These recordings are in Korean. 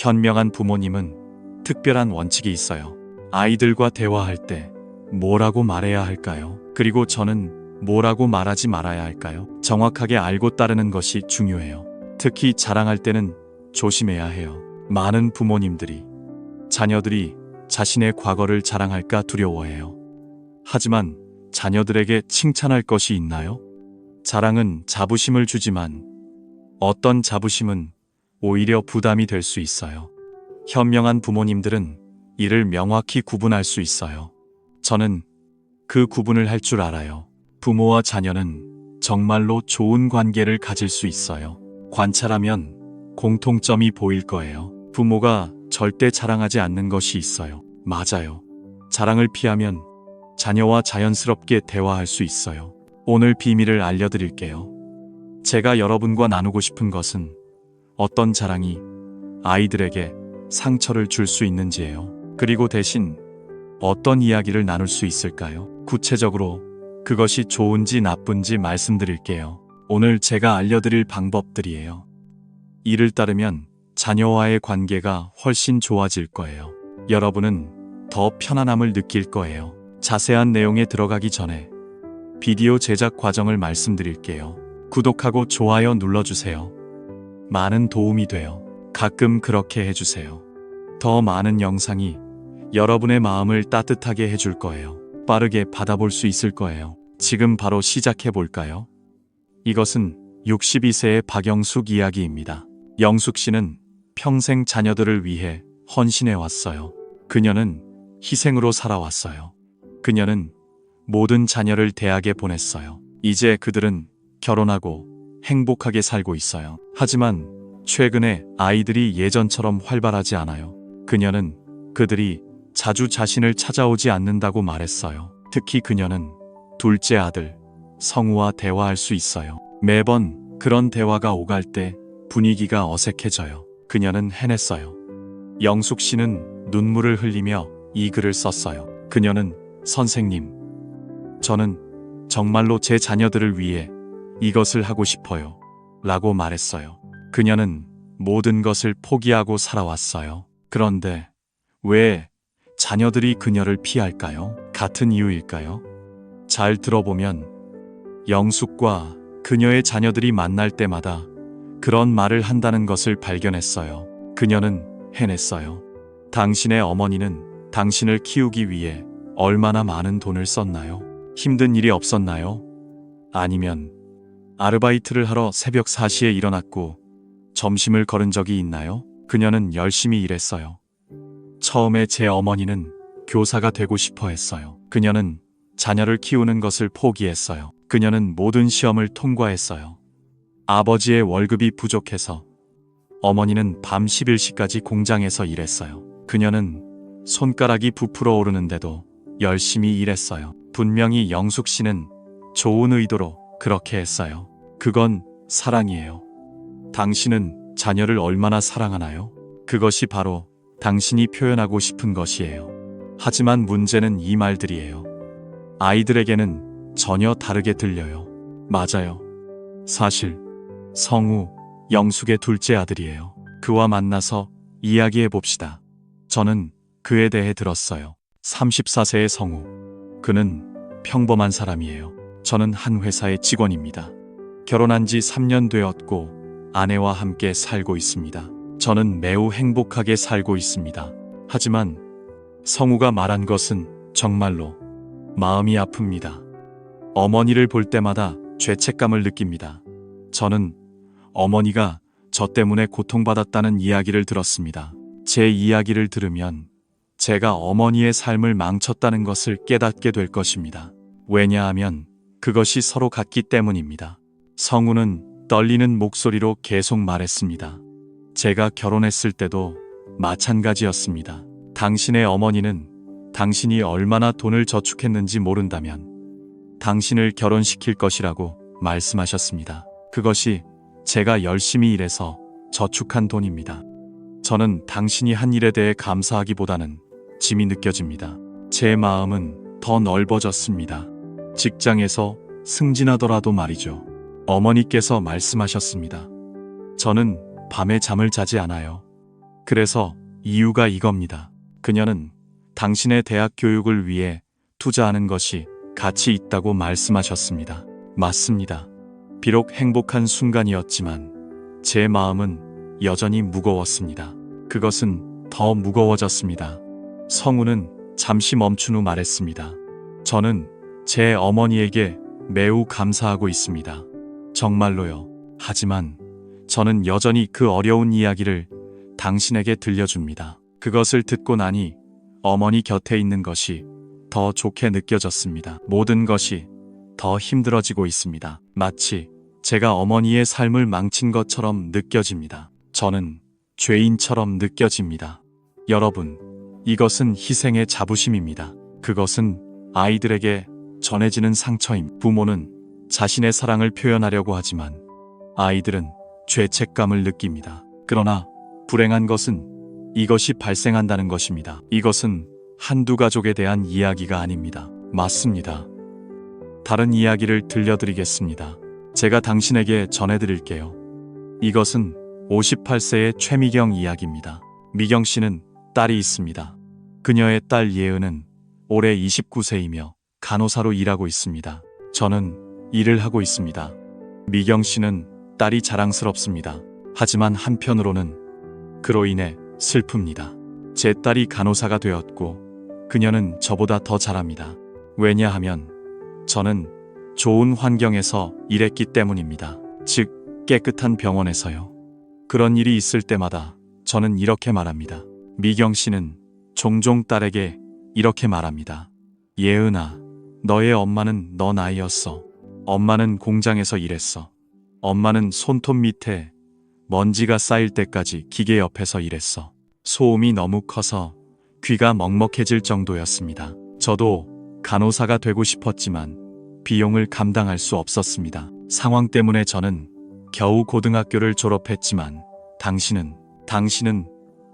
현명한 부모님은 특별한 원칙이 있어요. 아이들과 대화할 때 뭐라고 말해야 할까요? 그리고 저는 뭐라고 말하지 말아야 할까요? 정확하게 알고 따르는 것이 중요해요. 특히 자랑할 때는 조심해야 해요. 많은 부모님들이 자녀들이 자신의 과거를 자랑할까 두려워해요. 하지만 자녀들에게 칭찬할 것이 있나요? 자랑은 자부심을 주지만 어떤 자부심은 오히려 부담이 될 수 있어요. 현명한 부모님들은 이를 명확히 구분할 수 있어요. 저는 그 구분을 할 줄 알아요. 부모와 자녀는 정말로 좋은 관계를 가질 수 있어요. 관찰하면 공통점이 보일 거예요. 부모가 절대 자랑하지 않는 것이 있어요. 맞아요. 자랑을 피하면 자녀와 자연스럽게 대화할 수 있어요. 오늘 비밀을 알려드릴게요. 제가 여러분과 나누고 싶은 것은 어떤 자랑이 아이들에게 상처를 줄 수 있는지예요. 그리고 대신 어떤 이야기를 나눌 수 있을까요? 구체적으로 그것이 좋은지 나쁜지 말씀드릴게요. 오늘 제가 알려드릴 방법들이에요. 이를 따르면 자녀와의 관계가 훨씬 좋아질 거예요. 여러분은 더 편안함을 느낄 거예요. 자세한 내용에 들어가기 전에 비디오 제작 과정을 말씀드릴게요. 구독하고 좋아요 눌러주세요. 많은 도움이 돼요. 가끔 그렇게 해주세요. 더 많은 영상이 여러분의 마음을 따뜻하게 해줄 거예요. 빠르게 받아볼 수 있을 거예요. 지금 바로 시작해 볼까요? 이것은 62세의 박영숙 이야기입니다. 영숙 씨는 평생 자녀들을 위해 헌신해 왔어요. 그녀는 희생으로 살아왔어요. 그녀는 모든 자녀를 대학에 보냈어요. 이제 그들은 결혼하고 행복하게 살고 있어요. 하지만 최근에 아이들이 예전처럼 활발하지 않아요. 그녀는 그들이 자주 자신을 찾아오지 않는다고 말했어요. 특히 그녀는 둘째 아들 성우와 대화할 수 있어요. 매번 그런 대화가 오갈 때 분위기가 어색해져요. 그녀는 해냈어요. 영숙 씨는 눈물을 흘리며 이 글을 썼어요. 그녀는 선생님, 저는 정말로 제 자녀들을 위해 이것을 하고 싶어요. 라고 말했어요. 그녀는 모든 것을 포기하고 살아왔어요. 그런데 왜 자녀들이 그녀를 피할까요? 같은 이유일까요? 잘 들어보면 영숙과 그녀의 자녀들이 만날 때마다 그런 말을 한다는 것을 발견했어요. 그녀는 해냈어요. 당신의 어머니는 당신을 키우기 위해 얼마나 많은 돈을 썼나요? 힘든 일이 없었나요? 아니면 아르바이트를 하러 새벽 4시에 일어났고 점심을 거른 적이 있나요? 그녀는 열심히 일했어요. 처음에 제 어머니는 교사가 되고 싶어 했어요. 그녀는 자녀를 키우는 것을 포기했어요. 그녀는 모든 시험을 통과했어요. 아버지의 월급이 부족해서 어머니는 밤 11시까지 공장에서 일했어요. 그녀는 손가락이 부풀어 오르는데도 열심히 일했어요. 분명히 영숙 씨는 좋은 의도로 그렇게 했어요. 그건 사랑이에요. 당신은 자녀를 얼마나 사랑하나요? 그것이 바로 당신이 표현하고 싶은 것이에요. 하지만 문제는 이 말들이에요. 아이들에게는 전혀 다르게 들려요. 맞아요. 사실 성우, 영숙의 둘째 아들이에요. 그와 만나서 이야기해 봅시다. 저는 그에 대해 들었어요. 34세의 성우. 그는 평범한 사람이에요. 저는 한 회사의 직원입니다. 결혼한 지 3년 되었고 아내와 함께 살고 있습니다. 저는 매우 행복하게 살고 있습니다. 하지만 성우가 말한 것은 정말로 마음이 아픕니다. 어머니를 볼 때마다 죄책감을 느낍니다. 저는 어머니가 저 때문에 고통받았다는 이야기를 들었습니다. 제 이야기를 들으면 제가 어머니의 삶을 망쳤다는 것을 깨닫게 될 것입니다. 왜냐하면 그것이 서로 같기 때문입니다. 성우는 떨리는 목소리로 계속 말했습니다. 제가 결혼했을 때도 마찬가지였습니다. 당신의 어머니는 당신이 얼마나 돈을 저축했는지 모른다면 당신을 결혼시킬 것이라고 말씀하셨습니다. 그것이 제가 열심히 일해서 저축한 돈입니다. 저는 당신이 한 일에 대해 감사하기보다는 짐이 느껴집니다. 제 마음은 더 넓어졌습니다. 직장에서 승진하더라도 말이죠. 어머니께서 말씀하셨습니다. 저는 밤에 잠을 자지 않아요. 그래서 이유가 이겁니다. 그녀는 당신의 대학 교육을 위해 투자하는 것이 가치 있다고 말씀하셨습니다. 맞습니다. 비록 행복한 순간이었지만 제 마음은 여전히 무거웠습니다. 그것은 더 무거워졌습니다. 성우는 잠시 멈춘 후 말했습니다. 저는 제 어머니에게 매우 감사하고 있습니다. 정말로요. 하지만 저는 여전히 그 어려운 이야기를 당신에게 들려줍니다. 그것을 듣고 나니 어머니 곁에 있는 것이 더 좋게 느껴졌습니다. 모든 것이 더 힘들어지고 있습니다. 마치 제가 어머니의 삶을 망친 것처럼 느껴집니다. 저는 죄인처럼 느껴집니다. 여러분, 이것은 희생의 자부심입니다. 그것은 아이들에게 전해지는 상처임. 부모는 자신의 사랑을 표현하려고 하지만 아이들은 죄책감을 느낍니다. 그러나 불행한 것은 이것이 발생한다는 것입니다. 이것은 한두 가족에 대한 이야기가 아닙니다. 맞습니다. 다른 이야기를 들려드리겠습니다. 제가 당신에게 전해드릴게요. 이것은 58세의 최미경 이야기입니다. 미경 씨는 딸이 있습니다. 그녀의 딸 예은은 올해 29세이며 간호사로 일하고 있습니다. 저는 일을 하고 있습니다. 미경 씨는 딸이 자랑스럽습니다. 하지만 한편으로는 그로 인해 슬픕니다. 제 딸이 간호사가 되었고 그녀는 저보다 더 잘합니다. 왜냐하면 저는 좋은 환경에서 일했기 때문입니다. 즉, 깨끗한 병원에서요. 그런 일이 있을 때마다 저는 이렇게 말합니다. 미경 씨는 종종 딸에게 이렇게 말합니다. 예은아, 너의 엄마는 너 나이였어. 엄마는 공장에서 일했어. 엄마는 손톱 밑에 먼지가 쌓일 때까지 기계 옆에서 일했어. 소음이 너무 커서 귀가 먹먹해질 정도였습니다. 저도 간호사가 되고 싶었지만 비용을 감당할 수 없었습니다. 상황 때문에 저는 겨우 고등학교를 졸업했지만 당신은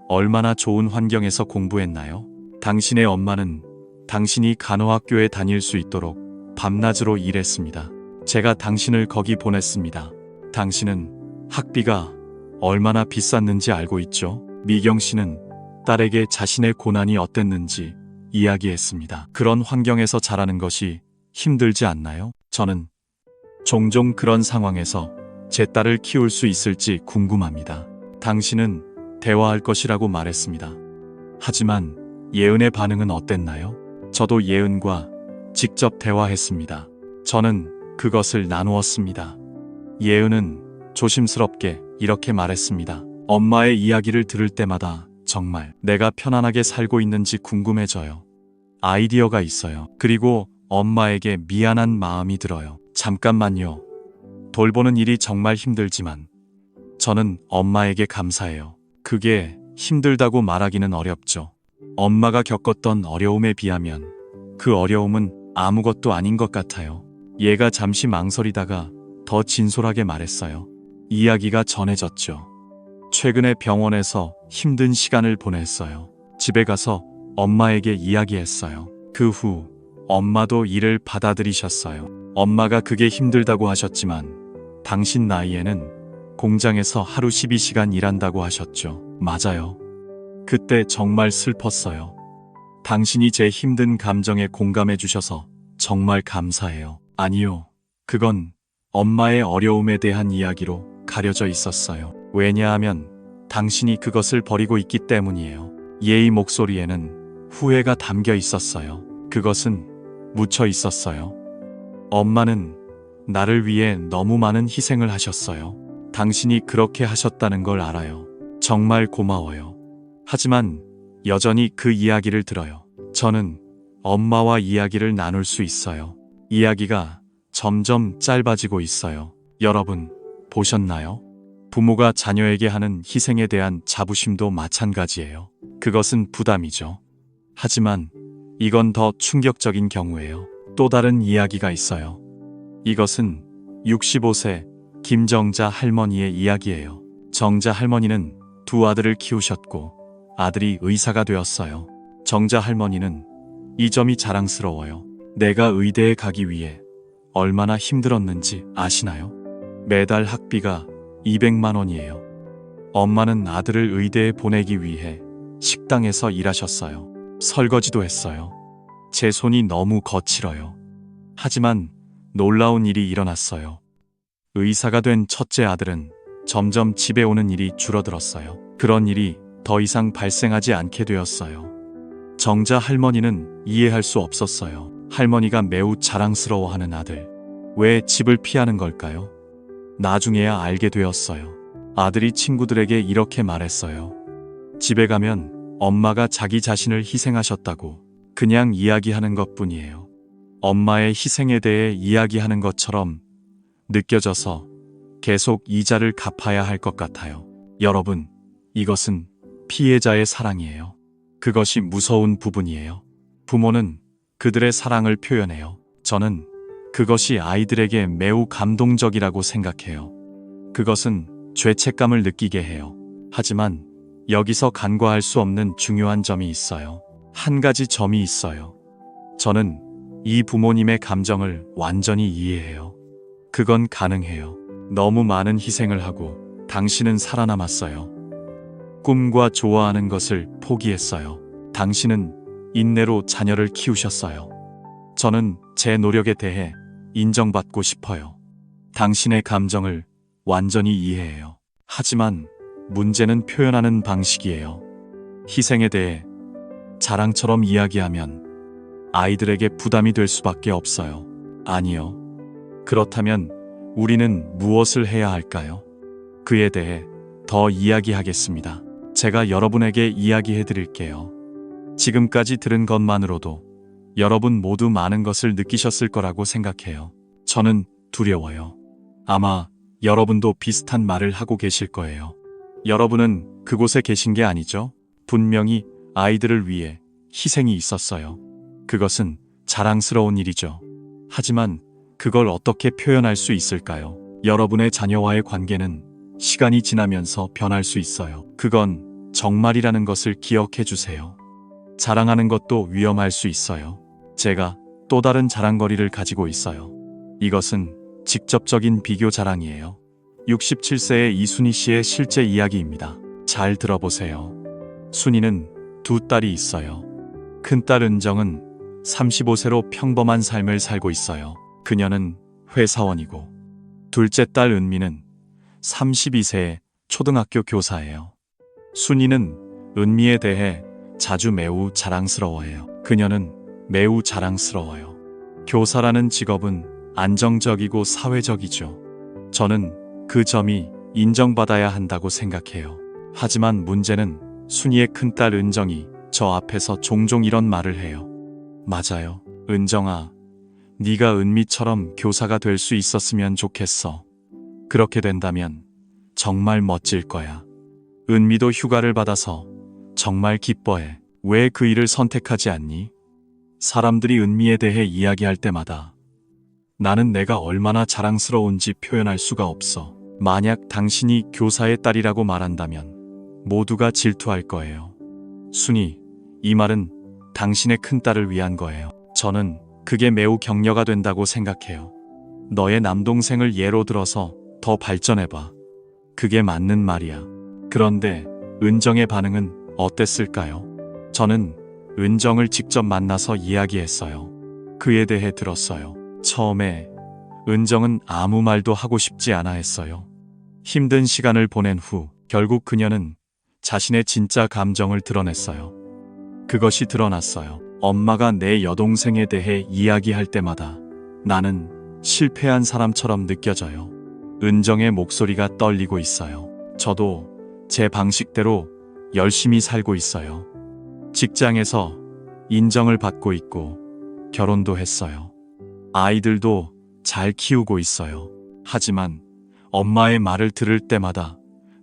얼마나 좋은 환경에서 공부했나요? 당신의 엄마는 당신이 간호학교에 다닐 수 있도록 밤낮으로 일했습니다. 제가 당신을 거기 보냈습니다. 당신은 학비가 얼마나 비쌌는지 알고 있죠? 미경 씨는 딸에게 자신의 고난이 어땠는지 이야기했습니다. 그런 환경에서 자라는 것이 힘들지 않나요? 저는 종종 그런 상황에서 제 딸을 키울 수 있을지 궁금합니다. 당신은 대화할 것이라고 말했습니다. 하지만 예은의 반응은 어땠나요? 저도 예은과 직접 대화했습니다. 저는 그것을 나누었습니다. 예은은 조심스럽게 이렇게 말했습니다. 엄마의 이야기를 들을 때마다 정말 내가 편안하게 살고 있는지 궁금해져요. 아이디어가 있어요. 그리고 엄마에게 미안한 마음이 들어요. 잠깐만요. 돌보는 일이 정말 힘들지만 저는 엄마에게 감사해요. 그게 힘들다고 말하기는 어렵죠. 엄마가 겪었던 어려움에 비하면 그 어려움은 아무것도 아닌 것 같아요. 얘가 잠시 망설이다가 더 진솔하게 말했어요. 이야기가 전해졌죠. 최근에 병원에서 힘든 시간을 보냈어요. 집에 가서 엄마에게 이야기했어요. 그 후 엄마도 일을 받아들이셨어요. 엄마가 그게 힘들다고 하셨지만 당신 나이에는 공장에서 하루 12시간 일한다고 하셨죠. 맞아요. 그때 정말 슬펐어요. 당신이 제 힘든 감정에 공감해 주셔서 정말 감사해요. 아니요. 그건 엄마의 어려움에 대한 이야기로 가려져 있었어요. 왜냐하면 당신이 그것을 버리고 있기 때문이에요. 예의 목소리에는 후회가 담겨 있었어요. 그것은 묻혀 있었어요. 엄마는 나를 위해 너무 많은 희생을 하셨어요. 당신이 그렇게 하셨다는 걸 알아요. 정말 고마워요. 하지만 여전히 그 이야기를 들어요. 저는 엄마와 이야기를 나눌 수 있어요. 이야기가 점점 짧아지고 있어요. 여러분, 보셨나요? 부모가 자녀에게 하는 희생에 대한 자부심도 마찬가지예요. 그것은 부담이죠. 하지만 이건 더 충격적인 경우예요. 또 다른 이야기가 있어요. 이것은 65세 김정자 할머니의 이야기예요. 정자 할머니는 두 아들을 키우셨고 아들이 의사가 되었어요. 정자 할머니는 이 점이 자랑스러워요. 내가 의대에 가기 위해 얼마나 힘들었는지 아시나요? 매달 학비가 200만 원이에요. 엄마는 아들을 의대에 보내기 위해 식당에서 일하셨어요. 설거지도 했어요. 제 손이 너무 거칠어요. 하지만 놀라운 일이 일어났어요. 의사가 된 첫째 아들은 점점 집에 오는 일이 줄어들었어요. 그런 일이 더 이상 발생하지 않게 되었어요. 정자 할머니는 이해할 수 없었어요. 할머니가 매우 자랑스러워하는 아들. 왜 집을 피하는 걸까요? 나중에야 알게 되었어요. 아들이 친구들에게 이렇게 말했어요. 집에 가면 엄마가 자기 자신을 희생하셨다고 그냥 이야기하는 것뿐이에요. 엄마의 희생에 대해 이야기하는 것처럼 느껴져서 계속 이자를 갚아야 할 것 같아요. 여러분, 이것은 피해자의 사랑이에요. 그것이 무서운 부분이에요. 부모는 그들의 사랑을 표현해요. 저는 그것이 아이들에게 매우 감동적이라고 생각해요. 그것은 죄책감을 느끼게 해요. 하지만 여기서 간과할 수 없는 중요한 점이 있어요. 한 가지 점이 있어요. 저는 이 부모님의 감정을 완전히 이해해요. 그건 가능해요. 너무 많은 희생을 하고 당신은 살아남았어요. 꿈과 좋아하는 것을 포기했어요. 당신은 인내로 자녀를 키우셨어요. 저는 제 노력에 대해 인정받고 싶어요. 당신의 감정을 완전히 이해해요. 하지만 문제는 표현하는 방식이에요. 희생에 대해 자랑처럼 이야기하면 아이들에게 부담이 될 수밖에 없어요. 아니요. 그렇다면 우리는 무엇을 해야 할까요? 그에 대해 더 이야기하겠습니다. 제가 여러분에게 이야기해 드릴게요. 지금까지 들은 것만으로도 여러분 모두 많은 것을 느끼셨을 거라고 생각해요. 저는 두려워요. 아마 여러분도 비슷한 말을 하고 계실 거예요. 여러분은 그곳에 계신 게 아니죠? 분명히 아이들을 위해 희생이 있었어요. 그것은 자랑스러운 일이죠. 하지만 그걸 어떻게 표현할 수 있을까요? 여러분의 자녀와의 관계는 시간이 지나면서 변할 수 있어요. 그건 정말이라는 것을 기억해 주세요. 자랑하는 것도 위험할 수 있어요. 제가 또 다른 자랑거리를 가지고 있어요. 이것은 직접적인 비교 자랑이에요. 67세의 이순희 씨의 실제 이야기입니다. 잘 들어보세요. 순희는 두 딸이 있어요. 큰딸 은정은 35세로 평범한 삶을 살고 있어요. 그녀는 회사원이고 둘째 딸 은미는 32세의 초등학교 교사예요. 순희는 은미에 대해 자주 매우 자랑스러워해요. 그녀는 매우 자랑스러워요. 교사라는 직업은 안정적이고 사회적이죠. 저는 그 점이 인정받아야 한다고 생각해요. 하지만 문제는 순희의 큰딸 은정이 저 앞에서 종종 이런 말을 해요. 맞아요. 은정아, 네가 은미처럼 교사가 될 수 있었으면 좋겠어. 그렇게 된다면 정말 멋질 거야. 은미도 휴가를 받아서 정말 기뻐해. 왜 그 일을 선택하지 않니? 사람들이 은미에 대해 이야기할 때마다 나는 내가 얼마나 자랑스러운지 표현할 수가 없어. 만약 당신이 교사의 딸이라고 말한다면 모두가 질투할 거예요. 순희, 이 말은 당신의 큰딸을 위한 거예요. 저는 그게 매우 격려가 된다고 생각해요. 너의 남동생을 예로 들어서 더 발전해봐. 그게 맞는 말이야. 그런데 은정의 반응은 어땠을까요? 저는 은정을 직접 만나서 이야기했어요. 그에 대해 들었어요. 처음에 은정은 아무 말도 하고 싶지 않아 했어요. 힘든 시간을 보낸 후 결국 그녀는 자신의 진짜 감정을 드러냈어요. 그것이 드러났어요. 엄마가 내 여동생에 대해 이야기할 때마다 나는 실패한 사람처럼 느껴져요. 은정의 목소리가 떨리고 있어요. 저도 제 방식대로 열심히 살고 있어요. 직장에서 인정을 받고 있고 결혼도 했어요. 아이들도 잘 키우고 있어요. 하지만 엄마의 말을 들을 때마다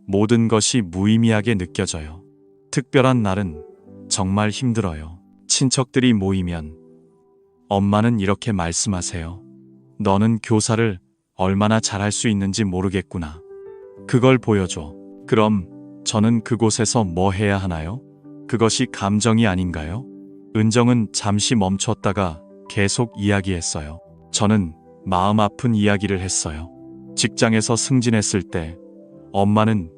모든 것이 무의미하게 느껴져요. 특별한 날은 정말 힘들어요. 친척들이 모이면 엄마는 이렇게 말씀하세요. 너는 교사를 얼마나 잘할 수 있는지 모르겠구나. 그걸 보여줘. 그럼 저는 그곳에서 뭐 해야 하나요? 그것이 감정이 아닌가요? 은정은 잠시 멈췄다가 계속 이야기했어요. 저는 마음 아픈 이야기를 했어요. 직장에서 승진했을 때 엄마는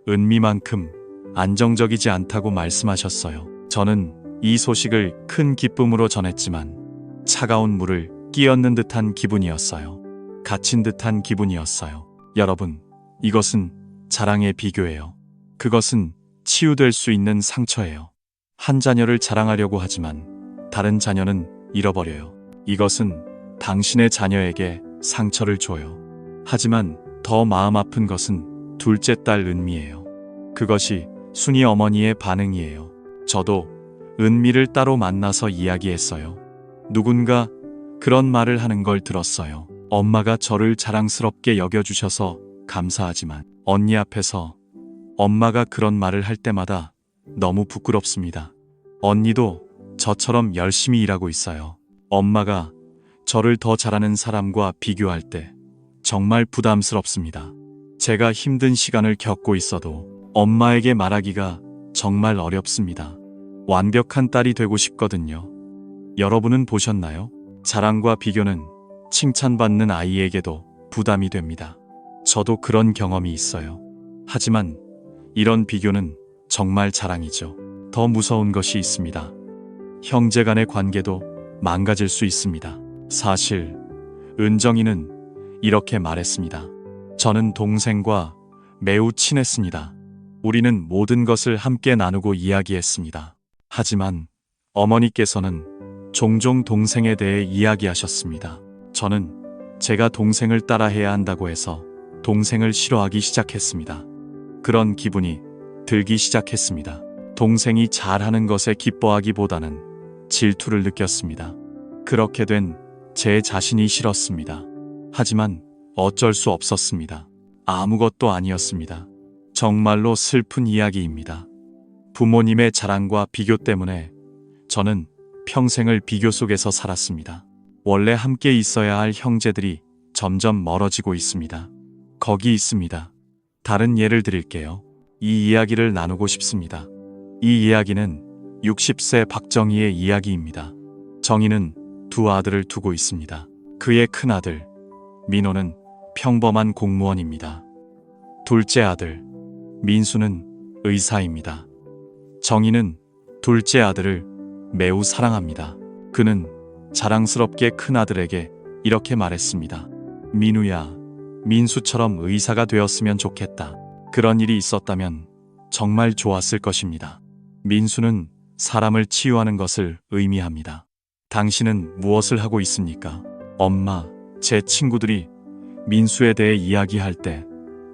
은미만큼 안정적이지 않다고 말씀하셨어요. 저는 이 소식을 큰 기쁨으로 전했지만 차가운 물을 끼얹는 듯한 기분이었어요. 갇힌 듯한 기분이었어요. 여러분, 이것은 자랑의 비교예요. 그것은 치유될 수 있는 상처예요. 한 자녀를 자랑하려고 하지만 다른 자녀는 잃어버려요. 이것은 당신의 자녀에게 상처를 줘요. 하지만 더 마음 아픈 것은 둘째 딸 은미예요. 그것이 순이 어머니의 반응이에요. 저도 은미를 따로 만나서 이야기했어요. 누군가 그런 말을 하는 걸 들었어요. 엄마가 저를 자랑스럽게 여겨주셔서 감사하지만 언니 앞에서 엄마가 그런 말을 할 때마다 너무 부끄럽습니다. 언니도 저처럼 열심히 일하고 있어요. 엄마가 저를 더 잘하는 사람과 비교할 때 정말 부담스럽습니다. 제가 힘든 시간을 겪고 있어도 엄마에게 말하기가 정말 어렵습니다. 완벽한 딸이 되고 싶거든요. 여러분은 보셨나요? 자랑과 비교는 칭찬받는 아이에게도 부담이 됩니다. 저도 그런 경험이 있어요. 하지만 이런 비교는 정말 자랑이죠. 더 무서운 것이 있습니다. 형제 간의 관계도 망가질 수 있습니다. 사실 은정이는 이렇게 말했습니다. 저는 동생과 매우 친했습니다. 우리는 모든 것을 함께 나누고 이야기했습니다. 하지만 어머니께서는 종종 동생에 대해 이야기하셨습니다. 저는 제가 동생을 따라해야 한다고 해서 동생을 싫어하기 시작했습니다. 그런 기분이 들기 시작했습니다. 동생이 잘하는 것에 기뻐하기보다는 질투를 느꼈습니다. 그렇게 된 제 자신이 싫었습니다. 하지만 어쩔 수 없었습니다. 아무것도 아니었습니다. 정말로 슬픈 이야기입니다. 부모님의 자랑과 비교 때문에 저는 평생을 비교 속에서 살았습니다. 원래 함께 있어야 할 형제들이 점점 멀어지고 있습니다. 거기 있습니다. 다른 예를 드릴게요. 이 이야기를 나누고 싶습니다. 이 이야기는 60세 박정희의 이야기입니다. 정희는 두 아들을 두고 있습니다. 그의 큰아들 민호는 평범한 공무원입니다. 둘째 아들 민수는 의사입니다. 정희는 둘째 아들을 매우 사랑합니다. 그는 자랑스럽게 큰아들에게 이렇게 말했습니다. 민우야, 민수처럼 의사가 되었으면 좋겠다. 그런 일이 있었다면 정말 좋았을 것입니다. 민수는 사람을 치유하는 것을 의미합니다. 당신은 무엇을 하고 있습니까? 엄마, 제 친구들이 민수에 대해 이야기할 때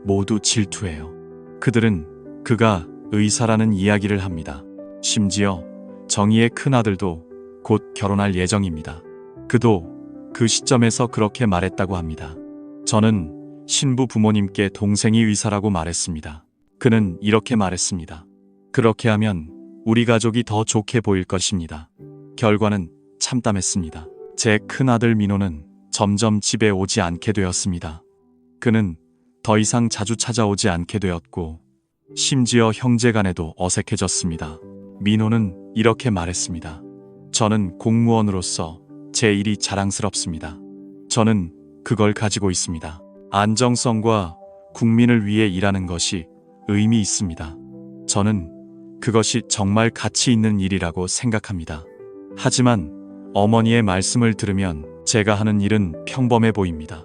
모두 질투해요. 그들은 그가 의사라는 이야기를 합니다. 심지어 정희의 큰아들도 곧 결혼할 예정입니다. 그도 그 시점에서 그렇게 말했다고 합니다. 저는 신부 부모님께 동생이 의사라고 말했습니다. 그는 이렇게 말했습니다. 그렇게 하면 우리 가족이 더 좋게 보일 것입니다. 결과는 참담했습니다. 제 큰아들 민호는 점점 집에 오지 않게 되었습니다. 그는 더 이상 자주 찾아오지 않게 되었고 심지어 형제 간에도 어색해졌습니다. 민호는 이렇게 말했습니다. 저는 공무원으로서 제 일이 자랑스럽습니다. 저는 그걸 가지고 있습니다. 안정성과 국민을 위해 일하는 것이 의미 있습니다. 저는 그것이 정말 가치 있는 일이라고 생각합니다. 하지만 어머니의 말씀을 들으면 제가 하는 일은 평범해 보입니다.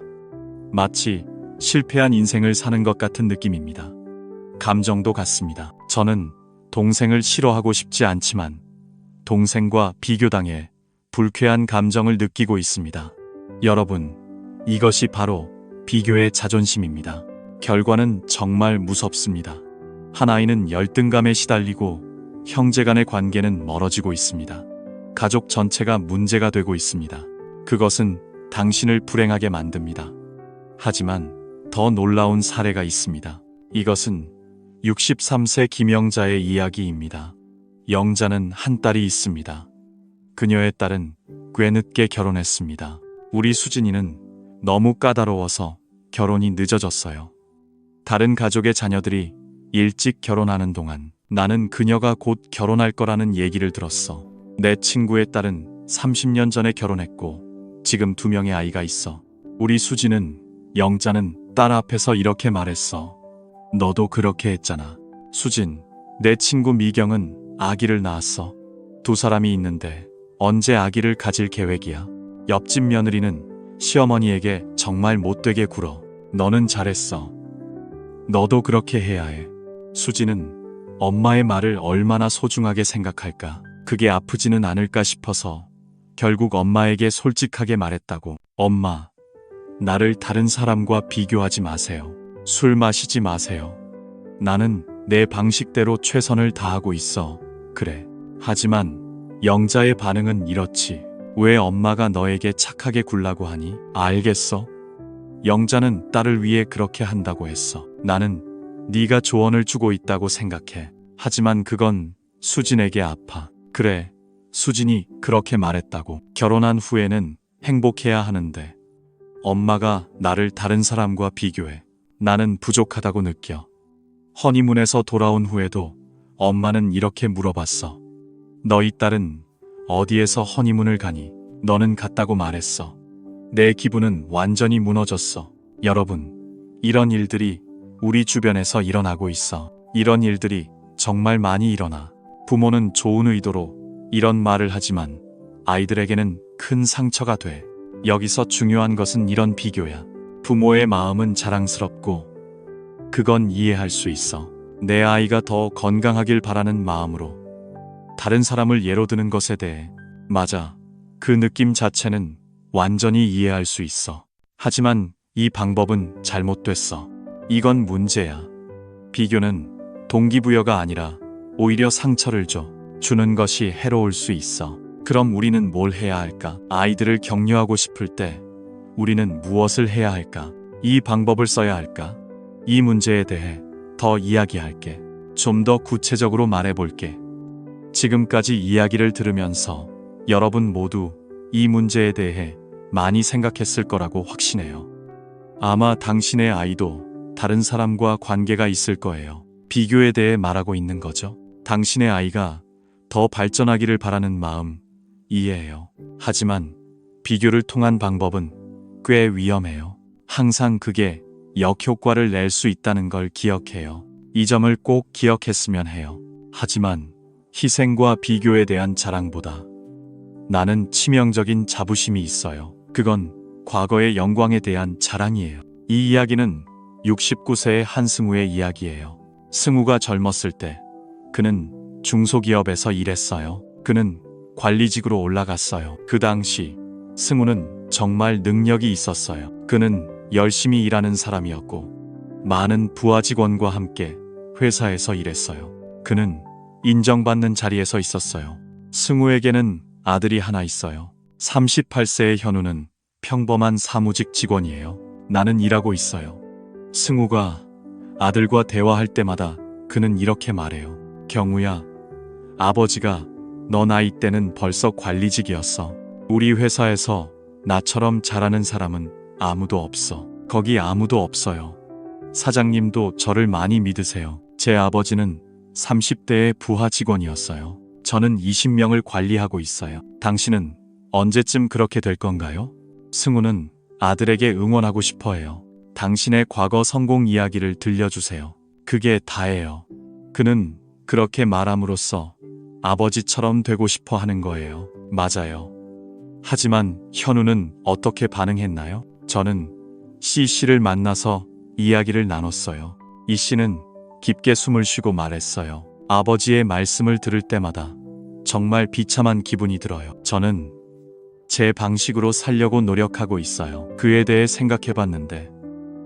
마치 실패한 인생을 사는 것 같은 느낌입니다. 감정도 같습니다. 저는 동생을 싫어하고 싶지 않지만 동생과 비교당해 불쾌한 감정을 느끼고 있습니다. 여러분, 이것이 바로 비교의 자존심입니다. 결과는 정말 무섭습니다. 한 아이는 열등감에 시달리고 형제 간의 관계는 멀어지고 있습니다. 가족 전체가 문제가 되고 있습니다. 그것은 당신을 불행하게 만듭니다. 하지만 더 놀라운 사례가 있습니다. 이것은 63세 김영자의 이야기입니다. 영자는 한 딸이 있습니다. 그녀의 딸은 꽤 늦게 결혼했습니다. 우리 수진이는 너무 까다로워서 결혼이 늦어졌어요. 다른 가족의 자녀들이 일찍 결혼하는 동안 나는 그녀가 곧 결혼할 거라는 얘기를 들었어. 내 친구의 딸은 30년 전에 결혼했고 지금 2명의 아이가 있어. 우리 수지는 영자는 딸 앞에서 이렇게 말했어. 너도 그렇게 했잖아. 수진, 내 친구 미경은 아기를 낳았어. 두 사람이 있는데 언제 아기를 가질 계획이야? 옆집 며느리는 시어머니에게 정말 못되게 굴어. 너는 잘했어. 너도 그렇게 해야 해. 수지는 엄마의 말을 얼마나 소중하게 생각할까? 그게 아프지는 않을까 싶어서 결국 엄마에게 솔직하게 말했다고. 엄마, 나를 다른 사람과 비교하지 마세요. 술 마시지 마세요. 나는 내 방식대로 최선을 다하고 있어. 그래. 하지만 영자의 반응은 이렇지. 왜 엄마가 너에게 착하게 굴라고 하니? 알겠어. 영자는 딸을 위해 그렇게 한다고 했어. 나는 네가 조언을 주고 있다고 생각해. 하지만 그건 수진에게 아파. 그래, 수진이 그렇게 말했다고. 결혼한 후에는 행복해야 하는데 엄마가 나를 다른 사람과 비교해. 나는 부족하다고 느껴. 허니문에서 돌아온 후에도 엄마는 이렇게 물어봤어. 너희 딸은 어디에서 허니문을 가니? 너는 갔다고 말했어. 내 기분은 완전히 무너졌어. 여러분, 이런 일들이 우리 주변에서 일어나고 있어. 이런 일들이 정말 많이 일어나. 부모는 좋은 의도로 이런 말을 하지만 아이들에게는 큰 상처가 돼. 여기서 중요한 것은 이런 비교야. 부모의 마음은 자랑스럽고 그건 이해할 수 있어. 내 아이가 더 건강하길 바라는 마음으로 다른 사람을 예로 드는 것에 대해 맞아. 그 느낌 자체는 완전히 이해할 수 있어. 하지만 이 방법은 잘못됐어. 이건 문제야. 비교는 동기부여가 아니라 오히려 상처를 줘. 주는 것이 해로울 수 있어. 그럼 우리는 뭘 해야 할까? 아이들을 격려하고 싶을 때 우리는 무엇을 해야 할까? 이 방법을 써야 할까? 이 문제에 대해 더 이야기할게. 좀 더 구체적으로 말해볼게. 지금까지 이야기를 들으면서 여러분 모두 이 문제에 대해 많이 생각했을 거라고 확신해요. 아마 당신의 아이도 다른 사람과 관계가 있을 거예요. 비교에 대해 말하고 있는 거죠. 당신의 아이가 더 발전하기를 바라는 마음 이해해요. 하지만 비교를 통한 방법은 꽤 위험해요. 항상 그게 역효과를 낼 수 있다는 걸 기억해요. 이 점을 꼭 기억했으면 해요. 하지만 희생과 비교에 대한 자랑보다 나는 치명적인 자부심이 있어요. 그건 과거의 영광에 대한 자랑이에요. 이 이야기는 69세의 한승우의 이야기예요. 승우가 젊었을 때 그는 중소기업에서 일했어요. 그는 관리직으로 올라갔어요. 그 당시 승우는 정말 능력이 있었어요. 그는 열심히 일하는 사람이었고 많은 부하 직원과 함께 회사에서 일했어요. 그는 인정받는 자리에서 있었어요. 승우에게는 아들이 하나 있어요. 38세의 현우는 평범한 사무직 직원이에요. 나는 일하고 있어요. 승우가 아들과 대화할 때마다 그는 이렇게 말해요. 경우야, 아버지가 너 나이 때는 벌써 관리직이었어. 우리 회사에서 나처럼 잘하는 사람은 아무도 없어. 거기 아무도 없어요. 사장님도 저를 많이 믿으세요. 제 아버지는 30대의 부하 직원이었어요. 저는 20명을 관리하고 있어요. 당신은 언제쯤 그렇게 될 건가요? 승우는 아들에게 응원하고 싶어 해요. 당신의 과거 성공 이야기를 들려주세요. 그게 다예요. 그는 그렇게 말함으로써 아버지처럼 되고 싶어 하는 거예요. 맞아요. 하지만 현우는 어떻게 반응했나요? 저는 C씨를 만나서 이야기를 나눴어요. E씨는 깊게 숨을 쉬고 말했어요. 아버지의 말씀을 들을 때마다 정말 비참한 기분이 들어요. 저는 제 방식으로 살려고 노력하고 있어요. 그에 대해 생각해봤는데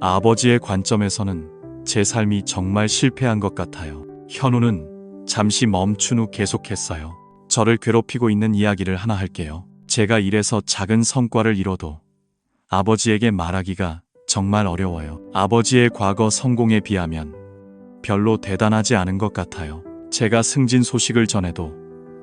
아버지의 관점에서는 제 삶이 정말 실패한 것 같아요. 현우는 잠시 멈춘 후 계속했어요. 저를 괴롭히고 있는 이야기를 하나 할게요. 제가 일해서 작은 성과를 이뤄도 아버지에게 말하기가 정말 어려워요. 아버지의 과거 성공에 비하면 별로 대단하지 않은 것 같아요. 제가 승진 소식을 전해도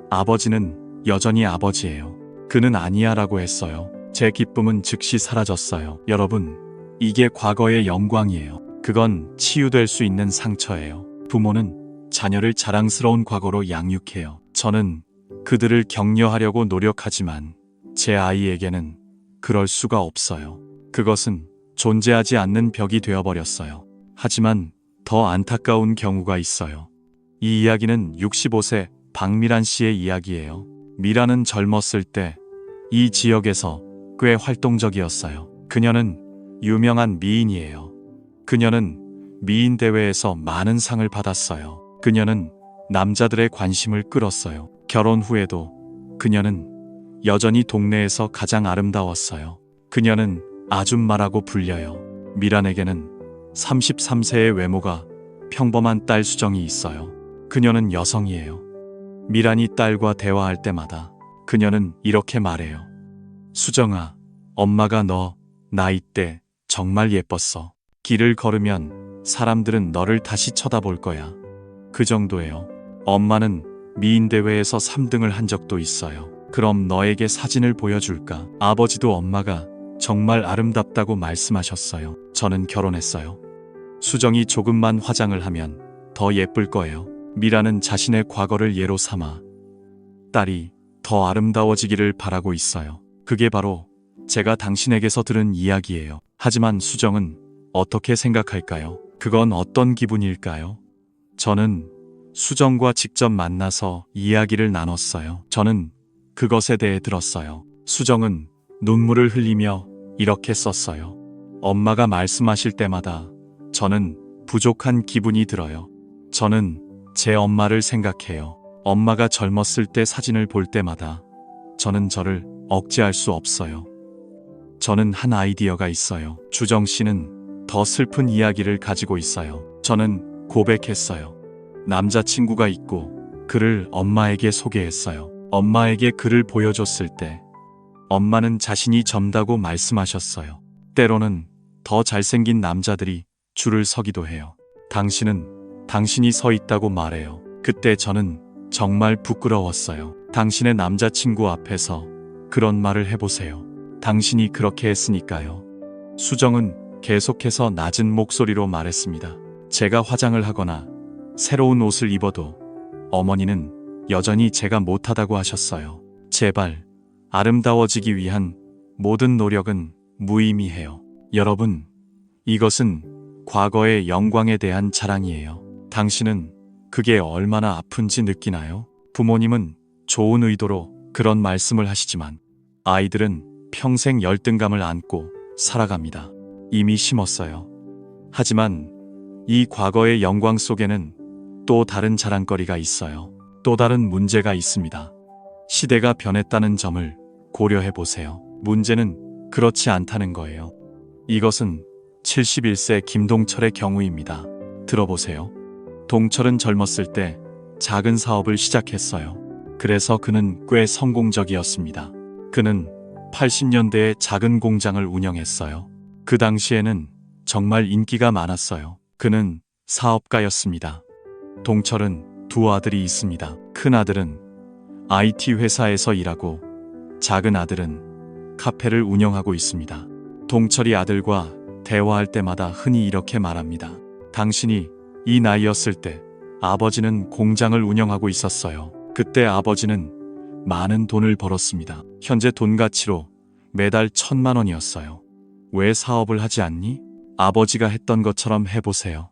아버지는 여전히 아버지예요. 그는 아니야 라고 했어요. 제 기쁨은 즉시 사라졌어요. 여러분, 이게 과거의 영광이에요. 그건 치유될 수 있는 상처예요. 부모는 자녀를 자랑스러운 과거로 양육해요. 저는 그들을 격려하려고 노력하지만 제 아이에게는 그럴 수가 없어요. 그것은 존재하지 않는 벽이 되어버렸어요. 하지만 더 안타까운 경우가 있어요. 이 이야기는 65세 박미란 씨의 이야기예요. 미란은 젊었을 때 이 지역에서 꽤 활동적이었어요. 그녀는 유명한 미인이에요. 그녀는 미인 대회에서 많은 상을 받았어요. 그녀는 남자들의 관심을 끌었어요. 결혼 후에도 그녀는 여전히 동네에서 가장 아름다웠어요. 그녀는 아줌마라고 불려요. 미란에게는 33세의 외모가 평범한 딸 수정이 있어요. 그녀는 여성이에요. 미란이 딸과 대화할 때마다 그녀는 이렇게 말해요. 수정아, 엄마가 너 나이 때 정말 예뻤어. 길을 걸으면 사람들은 너를 다시 쳐다볼 거야. 그 정도예요. 엄마는 미인대회에서 3등을 한 적도 있어요. 그럼 너에게 사진을 보여줄까? 아버지도 엄마가 정말 아름답다고 말씀하셨어요. 저는 결혼했어요. 수정이 조금만 화장을 하면 더 예쁠 거예요. 미라는 자신의 과거를 예로 삼아 딸이 더 아름다워지기를 바라고 있어요. 그게 바로 제가 당신에게서 들은 이야기예요. 하지만 수정은 어떻게 생각할까요? 그건 어떤 기분일까요? 저는 수정과 직접 만나서 이야기를 나눴어요. 저는 그것에 대해 들었어요. 수정은 눈물을 흘리며 이렇게 썼어요. 엄마가 말씀하실 때마다 저는 부족한 기분이 들어요. 저는 제 엄마를 생각해요. 엄마가 젊었을 때 사진을 볼 때마다 저는 저를 억제할 수 없어요. 저는 한 아이디어가 있어요. 주정 씨는 더 슬픈 이야기를 가지고 있어요. 저는 고백했어요. 남자친구가 있고 그를 엄마에게 소개했어요. 엄마에게 그를 보여줬을 때 엄마는 자신이 젊다고 말씀하셨어요. 때로는 더 잘생긴 남자들이 줄을 서기도 해요. 당신이 서 있다고 말해요. 그때 저는 정말 부끄러웠어요. 당신의 남자친구 앞에서 그런 말을 해보세요. 당신이 그렇게 했으니까요. 수정은 계속해서 낮은 목소리로 말했습니다. 제가 화장을 하거나 새로운 옷을 입어도 어머니는 여전히 제가 못하다고 하셨어요. 제발 아름다워지기 위한 모든 노력은 무의미해요. 여러분, 이것은 과거의 영광에 대한 자랑이에요. 당신은 그게 얼마나 아픈지 느끼나요? 부모님은 좋은 의도로 그런 말씀을 하시지만 아이들은 평생 열등감을 안고 살아갑니다. 이미 심었어요. 하지만 이 과거의 영광 속에는 또 다른 자랑거리가 있어요. 또 다른 문제가 있습니다. 시대가 변했다는 점을 고려해 보세요. 문제는 그렇지 않다는 거예요. 이것은 71세 김동철의 경우입니다. 들어보세요. 동철은 젊었을 때 작은 사업을 시작했어요. 그래서 그는 꽤 성공적이었습니다. 그는 80년대에 작은 공장을 운영했어요. 그 당시에는 정말 인기가 많았어요. 그는 사업가였습니다. 동철은 두 아들이 있습니다. 큰 아들은 IT 회사에서 일하고 작은 아들은 카페를 운영하고 있습니다. 동철이 아들과 대화할 때마다 흔히 이렇게 말합니다. 당신이 이 나이였을 때 아버지는 공장을 운영하고 있었어요. 그때 아버지는 많은 돈을 벌었습니다. 현재 돈 가치로 매달 1,000만 원이었어요. 왜 사업을 하지 않니? 아버지가 했던 것처럼 해보세요.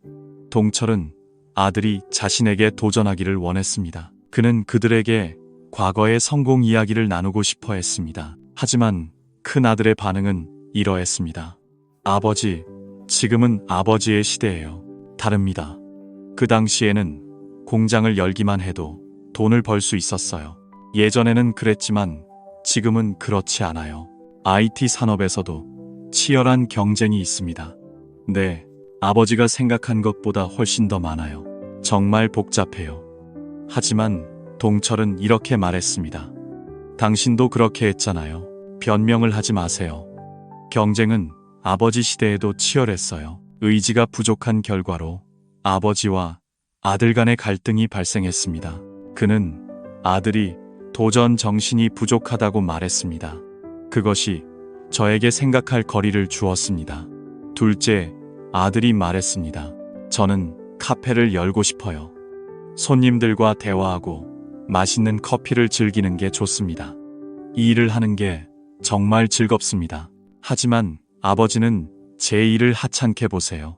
동철은 아들이 자신에게 도전하기를 원했습니다. 그는 그들에게 과거의 성공 이야기를 나누고 싶어 했습니다. 하지만 큰 아들의 반응은 이러했습니다. 아버지, 지금은 아버지의 시대예요. 다릅니다. 그 당시에는 공장을 열기만 해도 돈을 벌 수 있었어요. 예전에는 그랬지만 지금은 그렇지 않아요. IT 산업에서도 치열한 경쟁이 있습니다. 네, 아버지가 생각한 것보다 훨씬 더 많아요. 정말 복잡해요. 하지만 동철은 이렇게 말했습니다. 당신도 그렇게 했잖아요. 변명을 하지 마세요. 경쟁은 아버지 시대에도 치열했어요. 의지가 부족한 결과로 아버지와 아들 간의 갈등이 발생했습니다. 그는 아들이 도전 정신이 부족하다고 말했습니다. 그것이 저에게 생각할 거리를 주었습니다. 둘째, 아들이 말했습니다. 저는 카페를 열고 싶어요. 손님들과 대화하고 맛있는 커피를 즐기는 게 좋습니다. 이 일을 하는 게 정말 즐겁습니다. 하지만 아버지는 제 일을 하찮게 보세요.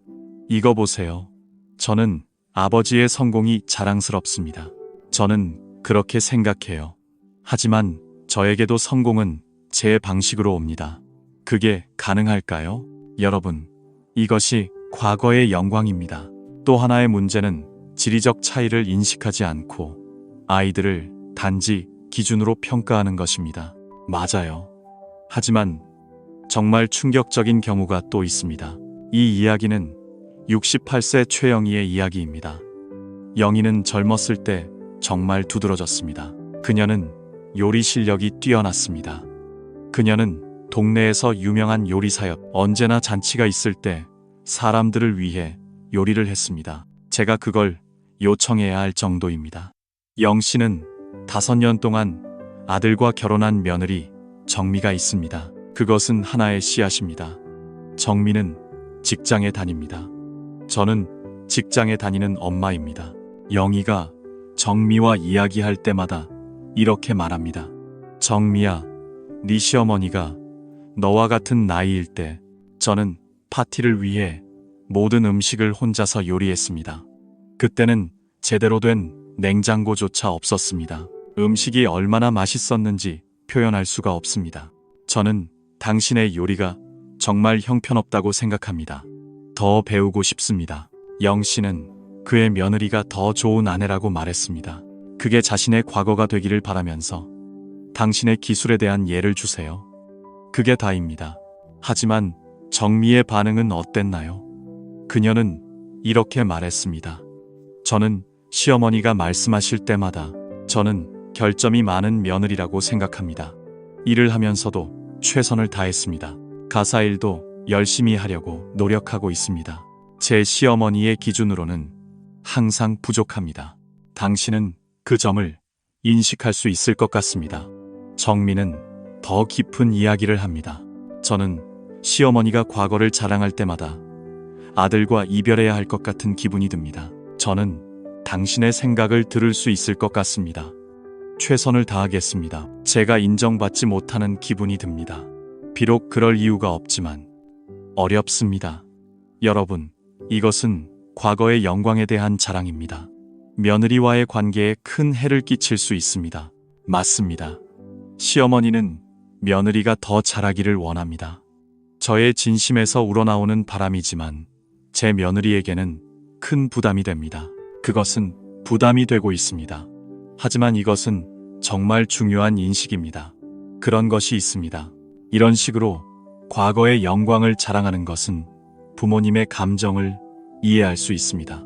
이거 보세요. 저는 아버지의 성공이 자랑스럽습니다. 저는 그렇게 생각해요. 하지만 저에게도 성공은 제 방식으로 옵니다. 그게 가능할까요? 여러분, 이것이 과거의 영광입니다. 또 하나의 문제는 지리적 차이를 인식하지 않고 아이들을 단지 기준으로 평가하는 것입니다. 맞아요. 하지만 정말 충격적인 경우가 또 있습니다. 이 이야기는 68세 최영희의 이야기입니다. 영희는 젊었을 때 정말 두드러졌습니다. 그녀는 요리 실력이 뛰어났습니다. 그녀는 동네에서 유명한 요리사였. 언제나 잔치가 있을 때 사람들을 위해 요리를 했습니다. 제가 그걸 요청해야 할 정도입니다. 영 씨는 5년 동안 아들과 결혼한 며느리 정미가 있습니다. 그것은 하나의 씨앗입니다. 정미는 직장에 다닙니다. 저는 직장에 다니는 엄마입니다. 영희가 정미와 이야기할 때마다 이렇게 말합니다. 정미야, 네 시어머니가 너와 같은 나이일 때 저는 파티를 위해 모든 음식을 혼자서 요리했습니다. 그때는 제대로 된 냉장고조차 없었습니다. 음식이 얼마나 맛있었는지 표현할 수가 없습니다. 저는 당신의 요리가 정말 형편없다고 생각합니다. 더 배우고 싶습니다. 영 씨는 그의 며느리가 더 좋은 아내라고 말했습니다. 그게 자신의 과거가 되기를 바라면서 당신의 기술에 대한 예를 주세요. 그게 다입니다. 하지만 정미의 반응은 어땠나요? 그녀는 이렇게 말했습니다. 저는 시어머니가 말씀하실 때마다 저는 결점이 많은 며느리라고 생각합니다. 일을 하면서도 최선을 다했습니다. 가사 일도 열심히 하려고 노력하고 있습니다. 제 시어머니의 기준으로는 항상 부족합니다. 당신은 그 점을 인식할 수 있을 것 같습니다. 정미는 더 깊은 이야기를 합니다. 저는 시어머니가 과거를 자랑할 때마다 아들과 이별해야 할 것 같은 기분이 듭니다. 저는 당신의 생각을 들을 수 있을 것 같습니다. 최선을 다하겠습니다. 제가 인정받지 못하는 기분이 듭니다. 비록 그럴 이유가 없지만 어렵습니다. 여러분, 이것은 과거의 영광에 대한 자랑입니다. 며느리와의 관계에 큰 해를 끼칠 수 있습니다. 맞습니다. 시어머니는 며느리가 더 잘하기를 원합니다. 저의 진심에서 우러나오는 바람이지만 제 며느리에게는 큰 부담이 됩니다. 그것은 부담이 되고 있습니다. 하지만 이것은 정말 중요한 인식입니다. 그런 것이 있습니다. 이런 식으로 과거의 영광을 자랑하는 것은 부모님의 감정을 이해할 수 있습니다.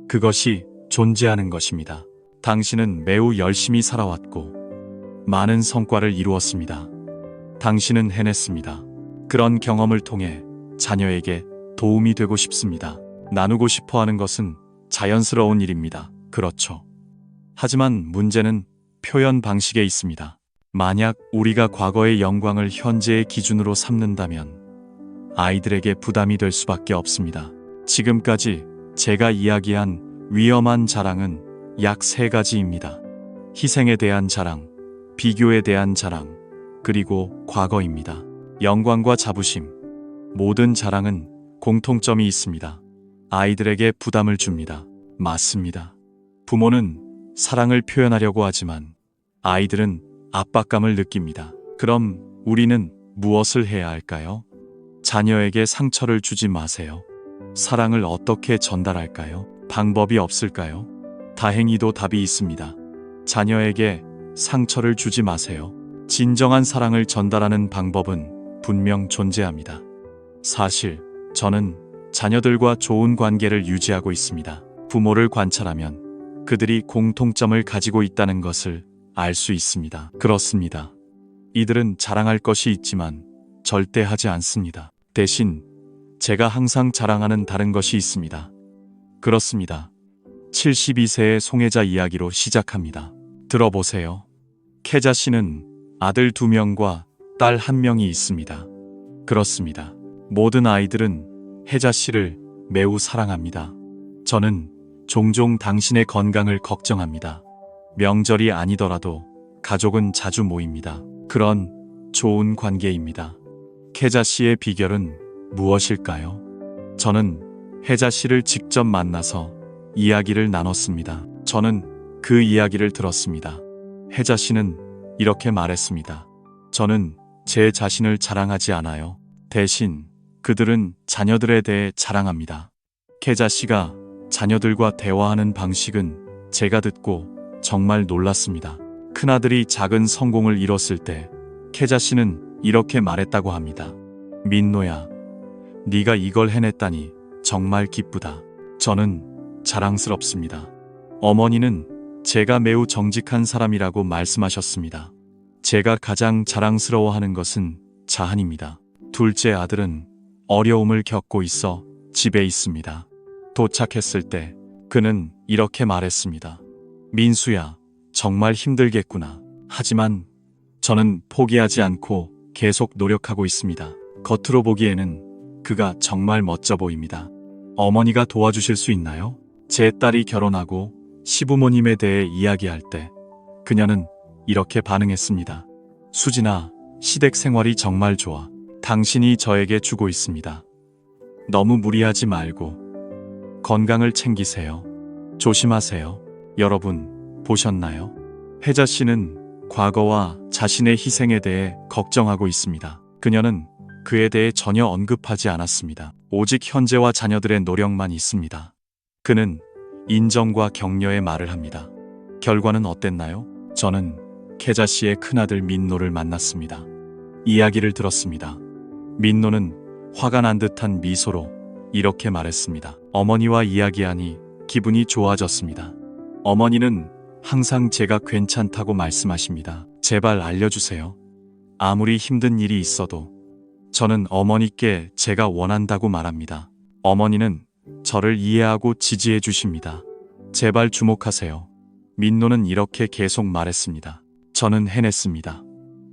그것이 존재하는 것입니다. 당신은 매우 열심히 살아왔고 많은 성과를 이루었습니다. 당신은 해냈습니다. 그런 경험을 통해 자녀에게 도움이 되고 싶습니다. 나누고 싶어 하는 것은 자연스러운 일입니다. 그렇죠. 하지만 문제는 표현 방식에 있습니다. 만약 우리가 과거의 영광을 현재의 기준으로 삼는다면 아이들에게 부담이 될 수밖에 없습니다. 지금까지 제가 이야기한 위험한 자랑은 약 3가지입니다. 희생에 대한 자랑, 비교에 대한 자랑, 그리고 과거입니다. 영광과 자부심, 모든 자랑은 공통점이 있습니다. 아이들에게 부담을 줍니다. 맞습니다. 부모는 사랑을 표현하려고 하지만 아이들은 압박감을 느낍니다. 그럼 우리는 무엇을 해야 할까요? 자녀에게 상처를 주지 마세요. 사랑을 어떻게 전달할까요? 방법이 없을까요? 다행히도 답이 있습니다. 자녀에게 상처를 주지 마세요. 진정한 사랑을 전달하는 방법은 분명 존재합니다. 사실 저는 자녀들과 좋은 관계를 유지하고 있습니다. 부모를 관찰하면 그들이 공통점을 가지고 있다는 것을 알 수 있습니다. 그렇습니다. 이들은 자랑할 것이 있지만 절대 하지 않습니다. 대신 제가 항상 자랑하는 다른 것이 있습니다. 그렇습니다. 72세의 송혜자 이야기로 시작합니다. 들어보세요. 혜자 씨는 아들 2명과 딸 1명이 있습니다. 그렇습니다. 모든 아이들은 혜자 씨를 매우 사랑합니다. 저는 종종 당신의 건강을 걱정합니다. 명절이 아니더라도 가족은 자주 모입니다. 그런 좋은 관계입니다. 혜자 씨의 비결은 무엇일까요? 저는 혜자 씨를 직접 만나서 이야기를 나눴습니다. 저는 그 이야기를 들었습니다. 혜자 씨는 이렇게 말했습니다. 저는 제 자신을 자랑하지 않아요. 대신 그들은 자녀들에 대해 자랑합니다. 혜자 씨가 자녀들과 대화하는 방식은 제가 듣고 정말 놀랐습니다. 큰아들이 작은 성공을 이뤘을 때 혜자 씨는 이렇게 말했다고 합니다. 민노야, 네가 이걸 해냈다니 정말 기쁘다. 저는 자랑스럽습니다. 어머니는 제가 매우 정직한 사람이라고 말씀하셨습니다. 제가 가장 자랑스러워하는 것은 자한입니다. 둘째 아들은 어려움을 겪고 있어 집에 있습니다. 도착했을 때 그는 이렇게 말했습니다. 민수야, 정말 힘들겠구나. 하지만 저는 포기하지 않고 계속 노력하고 있습니다. 겉으로 보기에는 그가 정말 멋져 보입니다. 어머니가 도와주실 수 있나요? 제 딸이 결혼하고 시부모님에 대해 이야기할 때 그녀는 이렇게 반응했습니다. 수진아, 시댁 생활이 정말 좋아. 당신이 저에게 주고 있습니다. 너무 무리하지 말고 건강을 챙기세요. 조심하세요. 여러분, 보셨나요? 혜자 씨는 과거와 자신의 희생에 대해 걱정하고 있습니다. 그녀는 그에 대해 전혀 언급하지 않았습니다. 오직 현재와 자녀들의 노력만 있습니다. 그는 인정과 격려의 말을 합니다. 결과는 어땠나요? 저는 혜자 씨의 큰아들 민노를 만났습니다. 이야기를 들었습니다. 민노는 화가 난 듯한 미소로 이렇게 말했습니다. 어머니와 이야기하니 기분이 좋아졌습니다. 어머니는 항상 제가 괜찮다고 말씀하십니다. 제발 알려주세요. 아무리 힘든 일이 있어도 저는 어머니께 제가 원한다고 말합니다. 어머니는 저를 이해하고 지지해 주십니다. 제발 주목하세요. 민노는 이렇게 계속 말했습니다. 저는 해냈습니다.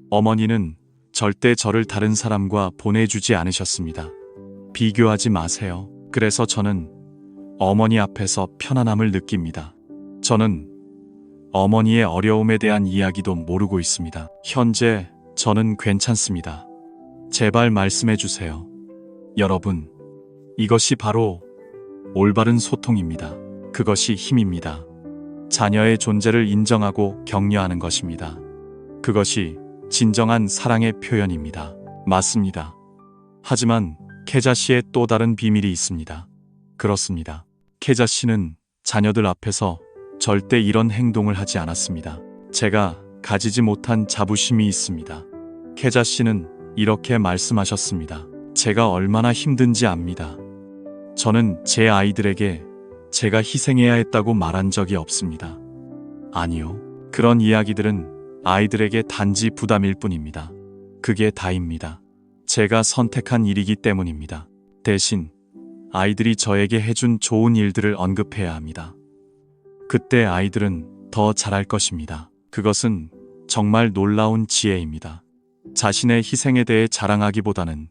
어머니는 절대 저를 다른 사람과 보내주지 않으셨습니다. 비교하지 마세요. 그래서 저는 어머니 앞에서 편안함을 느낍니다. 저는 어머니의 어려움에 대한 이야기도 모르고 있습니다. 현재 저는 괜찮습니다. 제발 말씀해 주세요. 여러분, 이것이 바로 올바른 소통입니다. 그것이 힘입니다. 자녀의 존재를 인정하고 격려하는 것입니다. 그것이 진정한 사랑의 표현입니다. 맞습니다. 하지만 혜자 씨의 또 다른 비밀이 있습니다. 그렇습니다. 혜자 씨는 자녀들 앞에서 절대 이런 행동을 하지 않았습니다. 제가 가지지 못한 자부심이 있습니다. 혜자 씨는 이렇게 말씀하셨습니다. 제가 얼마나 힘든지 압니다. 저는 제 아이들에게 제가 희생해야 했다고 말한 적이 없습니다. 아니요. 그런 이야기들은 아이들에게 단지 부담일 뿐입니다. 그게 다입니다. 제가 선택한 일이기 때문입니다. 대신 아이들이 저에게 해준 좋은 일들을 언급해야 합니다. 그때 아이들은 더 잘할 것입니다. 그것은 정말 놀라운 지혜입니다. 자신의 희생에 대해 자랑하기보다는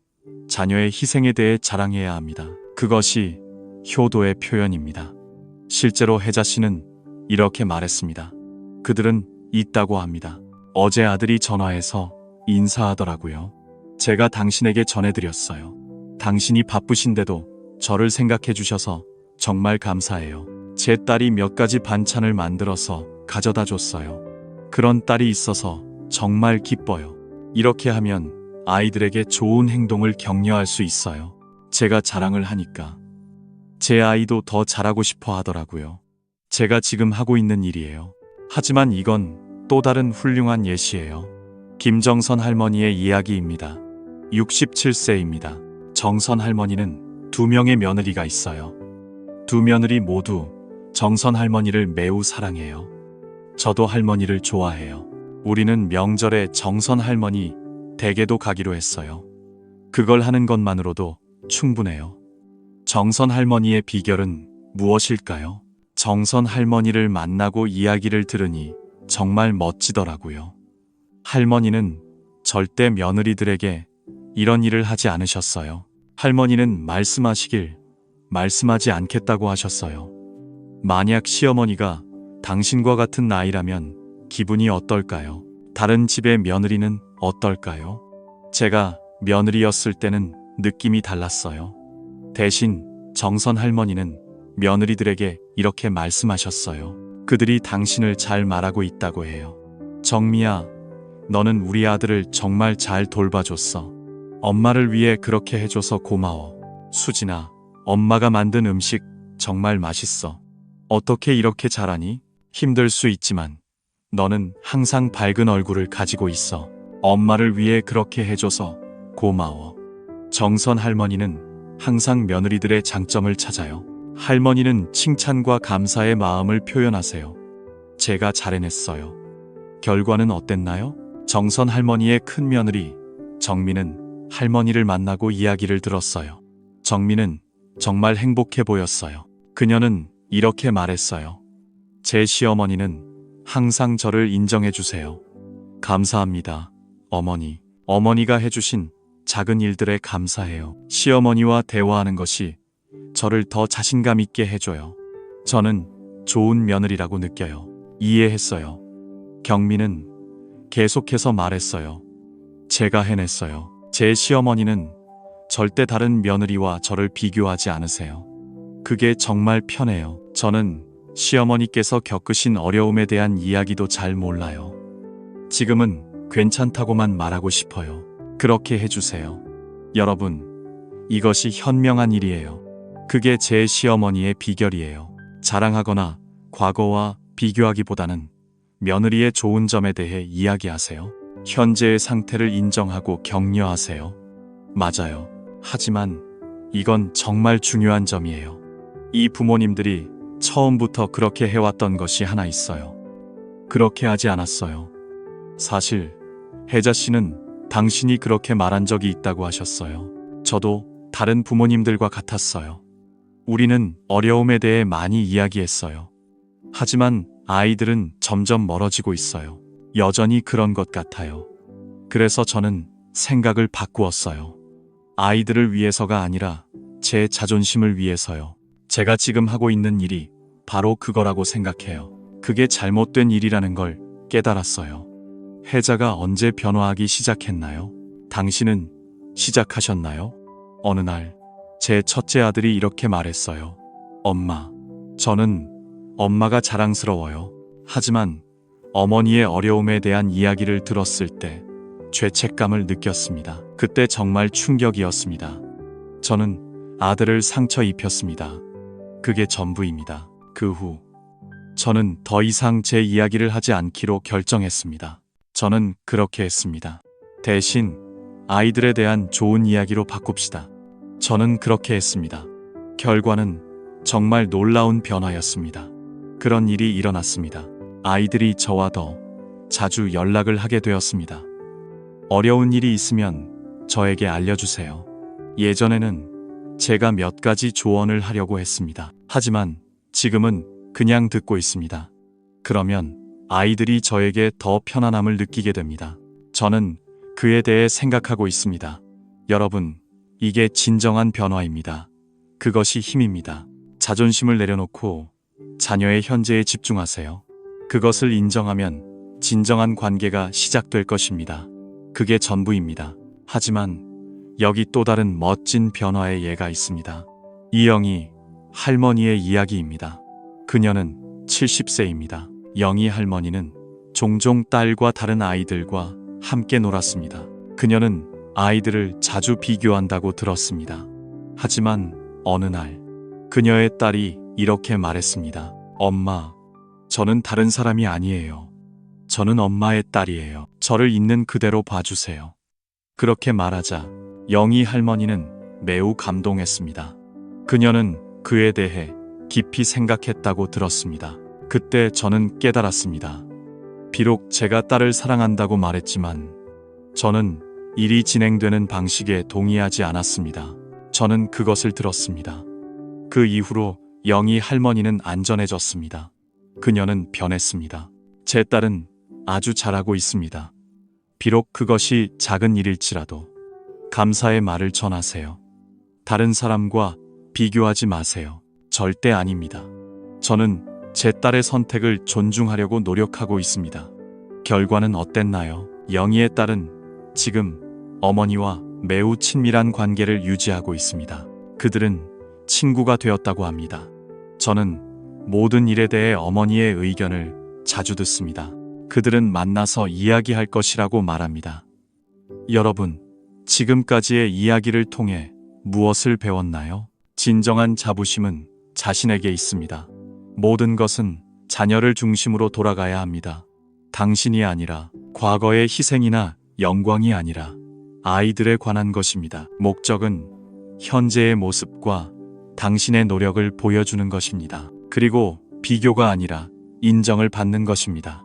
자녀의 희생에 대해 자랑해야 합니다. 그것이 효도의 표현입니다. 실제로 혜자 씨는 이렇게 말했습니다. 그들은 있다고 합니다. 어제 아들이 전화해서 인사하더라고요. 제가 당신에게 전해드렸어요. 당신이 바쁘신데도 저를 생각해 주셔서 정말 감사해요. 제 딸이 몇 가지 반찬을 만들어서 가져다 줬어요. 그런 딸이 있어서 정말 기뻐요. 이렇게 하면 아이들에게 좋은 행동을 격려할 수 있어요. 제가 자랑을 하니까 제 아이도 더 잘하고 싶어 하더라고요. 제가 지금 하고 있는 일이에요. 하지만 이건 또 다른 훌륭한 예시예요. 김정선 할머니의 이야기입니다. 67세입니다. 정선 할머니는 2명의 며느리가 있어요. 2 며느리 모두 정선 할머니를 매우 사랑해요. 저도 할머니를 좋아해요. 우리는 명절에 정선 할머니 댁에도 가기로 했어요. 그걸 하는 것만으로도 충분해요. 정선 할머니의 비결은 무엇일까요? 정선 할머니를 만나고 이야기를 들으니 정말 멋지더라고요. 할머니는 절대 며느리들에게 이런 일을 하지 않으셨어요. 할머니는 말씀하지 않겠다고 하셨어요. 만약 시어머니가 당신과 같은 나이라면 기분이 어떨까요? 다른 집의 며느리는 어떨까요? 제가 며느리였을 때는 느낌이 달랐어요. 대신 정선 할머니는 며느리들에게 이렇게 말씀하셨어요. 그들이 당신을 잘 말하고 있다고 해요. 정미야, 너는 우리 아들을 정말 잘 돌봐줬어. 엄마를 위해 그렇게 해줘서 고마워. 수진아, 엄마가 만든 음식 정말 맛있어. 어떻게 이렇게 잘하니? 힘들 수 있지만 너는 항상 밝은 얼굴을 가지고 있어. 엄마를 위해 그렇게 해줘서 고마워. 정선 할머니는 항상 며느리들의 장점을 찾아요. 할머니는 칭찬과 감사의 마음을 표현하세요. 제가 잘 해냈어요. 결과는 어땠나요? 정선 할머니의 큰 며느리 정미는 할머니를 만나고 이야기를 들었어요. 정미는 정말 행복해 보였어요. 그녀는 이렇게 말했어요. 제 시어머니는 항상 저를 인정해 주세요. 감사합니다, 어머니. 어머니가 해주신 작은 일들에 감사해요. 시어머니와 대화하는 것이 저를 더 자신감 있게 해줘요. 저는 좋은 며느리라고 느껴요. 이해했어요. 경미는 계속해서 말했어요. 제가 해냈어요. 제 시어머니는 절대 다른 며느리와 저를 비교하지 않으세요. 그게 정말 편해요. 저는 시어머니께서 겪으신 어려움에 대한 이야기도 잘 몰라요. 지금은 괜찮다고만 말하고 싶어요. 그렇게 해주세요. 여러분, 이것이 현명한 일이에요. 그게 제 시어머니의 비결이에요. 자랑하거나 과거와 비교하기보다는 며느리의 좋은 점에 대해 이야기하세요. 현재의 상태를 인정하고 격려하세요. 맞아요. 하지만 이건 정말 중요한 점이에요. 이 부모님들이 처음부터 그렇게 해왔던 것이 하나 있어요. 그렇게 하지 않았어요. 사실 혜자 씨는 당신이 그렇게 말한 적이 있다고 하셨어요. 저도 다른 부모님들과 같았어요. 우리는 어려움에 대해 많이 이야기했어요. 하지만 아이들은 점점 멀어지고 있어요. 여전히 그런 것 같아요. 그래서 저는 생각을 바꾸었어요. 아이들을 위해서가 아니라 제 자존심을 위해서요. 제가 지금 하고 있는 일이 바로 그거라고 생각해요. 그게 잘못된 일이라는 걸 깨달았어요. 혜자가 언제 변화하기 시작했나요? 당신은 시작하셨나요? 어느 날 제 첫째 아들이 이렇게 말했어요. 엄마, 저는 엄마가 자랑스러워요. 하지만 어머니의 어려움에 대한 이야기를 들었을 때 죄책감을 느꼈습니다. 그때 정말 충격이었습니다. 저는 아들을 상처 입혔습니다. 그게 전부입니다. 그 후 저는 더 이상 제 이야기를 하지 않기로 결정했습니다. 저는 그렇게 했습니다. 대신 아이들에 대한 좋은 이야기로 바꿉시다. 저는 그렇게 했습니다. 결과는 정말 놀라운 변화였습니다. 그런 일이 일어났습니다. 아이들이 저와 더 자주 연락을 하게 되었습니다. 어려운 일이 있으면 저에게 알려주세요. 예전에는 제가 몇 가지 조언을 하려고 했습니다. 하지만 지금은 그냥 듣고 있습니다. 그러면 아이들이 저에게 더 편안함을 느끼게 됩니다. 저는 그에 대해 생각하고 있습니다. 여러분, 이게 진정한 변화입니다. 그것이 힘입니다. 자존심을 내려놓고 자녀의 현재에 집중하세요. 그것을 인정하면 진정한 관계가 시작될 것입니다. 그게 전부입니다. 하지만 여기 또 다른 멋진 변화의 예가 있습니다. 이영희 할머니의 이야기입니다. 그녀는 70세입니다. 영희 할머니는 종종 딸과 다른 아이들과 함께 놀았습니다. 그녀는 아이들을 자주 비교한다고 들었습니다. 하지만 어느 날 그녀의 딸이 이렇게 말했습니다. 엄마, 저는 다른 사람이 아니에요. 저는 엄마의 딸이에요. 저를 있는 그대로 봐주세요. 그렇게 말하자 영희 할머니는 매우 감동했습니다. 그녀는 그에 대해 깊이 생각했다고 들었습니다. 그때 저는 깨달았습니다. 비록 제가 딸을 사랑한다고 말했지만 저는 일이 진행되는 방식에 동의하지 않았습니다. 저는 그것을 들었습니다. 그 이후로 영희 할머니는 안전해졌습니다. 그녀는 변했습니다. 제 딸은 아주 잘하고 있습니다. 비록 그것이 작은 일일지라도 감사의 말을 전하세요. 다른 사람과 비교하지 마세요. 절대 아닙니다. 저는 제 딸의 선택을 존중하려고 노력하고 있습니다. 결과는 어땠나요? 영희의 딸은 지금 어머니와 매우 친밀한 관계를 유지하고 있습니다. 그들은 친구가 되었다고 합니다. 저는 모든 일에 대해 어머니의 의견을 자주 듣습니다. 그들은 만나서 이야기할 것이라고 말합니다. 여러분, 지금까지의 이야기를 통해 무엇을 배웠나요? 진정한 자부심은 자신에게 있습니다. 모든 것은 자녀를 중심으로 돌아가야 합니다. 당신이 아니라 과거의 희생이나 영광이 아니라 아이들에 관한 것입니다. 목적은 현재의 모습과 당신의 노력을 보여주는 것입니다. 그리고 비교가 아니라 인정을 받는 것입니다.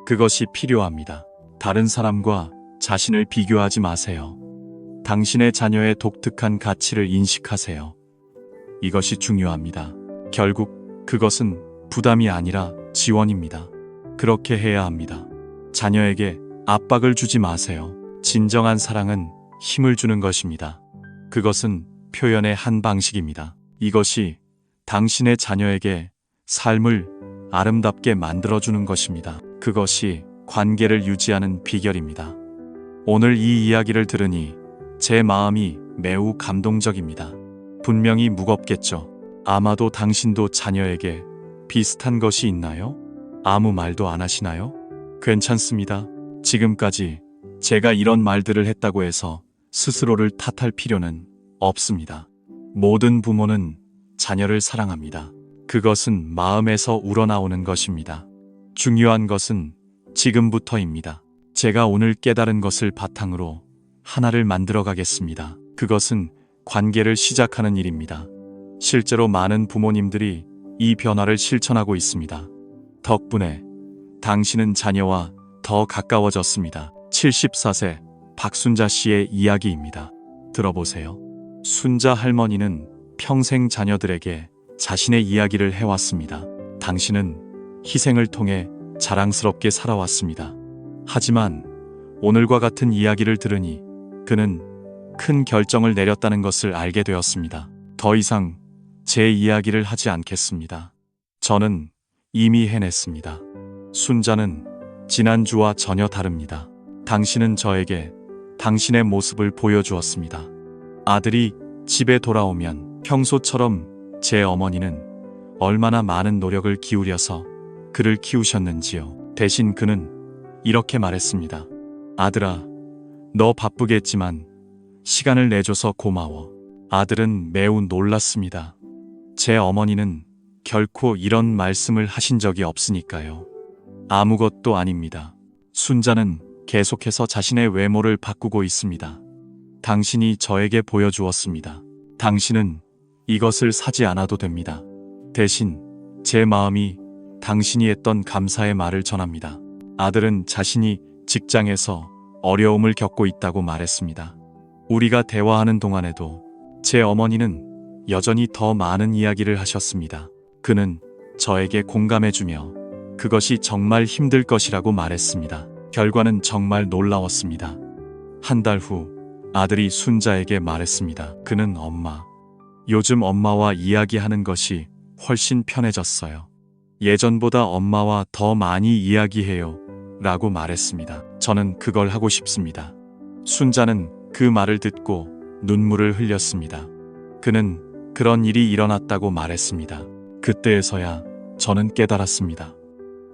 그것이 필요합니다. 다른 사람과 자신을 비교하지 마세요. 당신의 자녀의 독특한 가치를 인식하세요. 이것이 중요합니다. 결국 그것은 부담이 아니라 지원입니다. 그렇게 해야 합니다. 자녀에게 압박을 주지 마세요. 진정한 사랑은 힘을 주는 것입니다. 그것은 표현의 한 방식입니다. 이것이 당신의 자녀에게 삶을 아름답게 만들어주는 것입니다. 그것이 관계를 유지하는 비결입니다. 오늘 이 이야기를 들으니 제 마음이 매우 감동적입니다. 분명히 무겁겠죠. 아마도 당신도 자녀에게 비슷한 것이 있나요? 아무 말도 안 하시나요? 괜찮습니다. 지금까지 제가 이런 말들을 했다고 해서 스스로를 탓할 필요는 없습니다. 모든 부모는 자녀를 사랑합니다. 그것은 마음에서 우러나오는 것입니다. 중요한 것은 지금부터입니다. 제가 오늘 깨달은 것을 바탕으로 하나를 만들어 가겠습니다. 그것은 관계를 시작하는 일입니다. 실제로 많은 부모님들이 이 변화를 실천하고 있습니다. 덕분에 당신은 자녀와 더 가까워졌습니다. 74세 박순자 씨의 이야기입니다. 들어보세요. 순자 할머니는 평생 자녀들에게 자신의 이야기를 해왔습니다. 당신은 희생을 통해 자랑스럽게 살아왔습니다. 하지만 오늘과 같은 이야기를 들으니 그는 큰 결정을 내렸다는 것을 알게 되었습니다. 더 이상 제 이야기를 하지 않겠습니다. 저는 이미 해냈습니다. 순자는 지난주와 전혀 다릅니다. 당신은 저에게 당신의 모습을 보여주었습니다. 아들이 집에 돌아오면 평소처럼 제 어머니는 얼마나 많은 노력을 기울여서 그를 키우셨는지요. 대신 그는 이렇게 말했습니다. 아들아, 너 바쁘겠지만 시간을 내줘서 고마워. 아들은 매우 놀랐습니다. 제 어머니는 결코 이런 말씀을 하신 적이 없으니까요. 아무것도 아닙니다. 순자는 계속해서 자신의 외모를 바꾸고 있습니다. 당신이 저에게 보여주었습니다. 당신은 이것을 사지 않아도 됩니다. 대신 제 마음이 당신이 했던 감사의 말을 전합니다. 아들은 자신이 직장에서 어려움을 겪고 있다고 말했습니다. 우리가 대화하는 동안에도 제 어머니는 여전히 더 많은 이야기를 하셨습니다. 그는 저에게 공감해주며 그것이 정말 힘들 것이라고 말했습니다. 결과는 정말 놀라웠습니다. 한 달 후 아들이 순자에게 말했습니다. 그는 엄마, 요즘 엄마와 이야기하는 것이 훨씬 편해졌어요. 예전보다 엄마와 더 많이 이야기해요. 라고 말했습니다. 저는 그걸 하고 싶습니다. 순자는 그 말을 듣고 눈물을 흘렸습니다. 그는 그런 일이 일어났다고 말했습니다. 그때에서야 저는 깨달았습니다.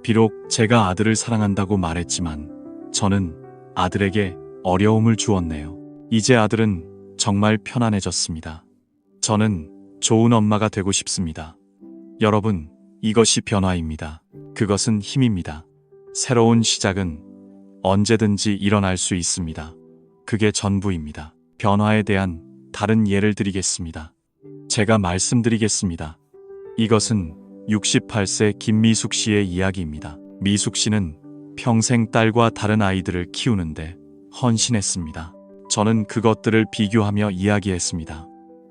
비록 제가 아들을 사랑한다고 말했지만 저는 아들에게 어려움을 주었네요. 이제 아들은 정말 편안해졌습니다. 저는 좋은 엄마가 되고 싶습니다. 여러분, 이것이 변화입니다. 그것은 힘입니다. 새로운 시작은 언제든지 일어날 수 있습니다. 그게 전부입니다. 변화에 대한 다른 예를 드리겠습니다. 제가 말씀드리겠습니다. 이것은 68세 김미숙 씨의 이야기입니다. 미숙 씨는 평생 딸과 다른 아이들을 키우는데 헌신했습니다. 저는 그것들을 비교하며 이야기했습니다.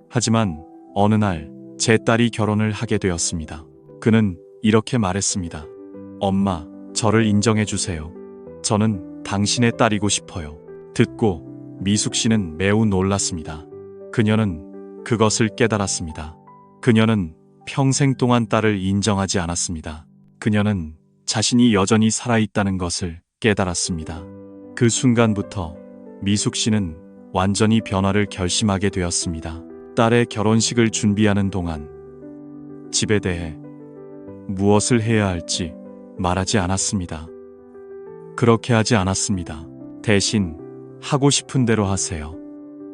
하지만 어느 날 제 딸이 결혼을 하게 되었습니다. 그는 이렇게 말했습니다. 엄마, 저를 인정해 주세요. 저는 당신의 딸이고 싶어요. 듣고 미숙 씨는 매우 놀랐습니다. 그녀는 그것을 깨달았습니다. 그녀는 평생 동안 딸을 인정하지 않았습니다. 그녀는 자신이 여전히 살아있다는 것을 깨달았습니다. 그 순간부터 미숙 씨는 완전히 변화를 결심하게 되었습니다. 딸의 결혼식을 준비하는 동안 집에 대해 무엇을 해야 할지 말하지 않았습니다. 그렇게 하지 않았습니다. 대신 하고 싶은 대로 하세요.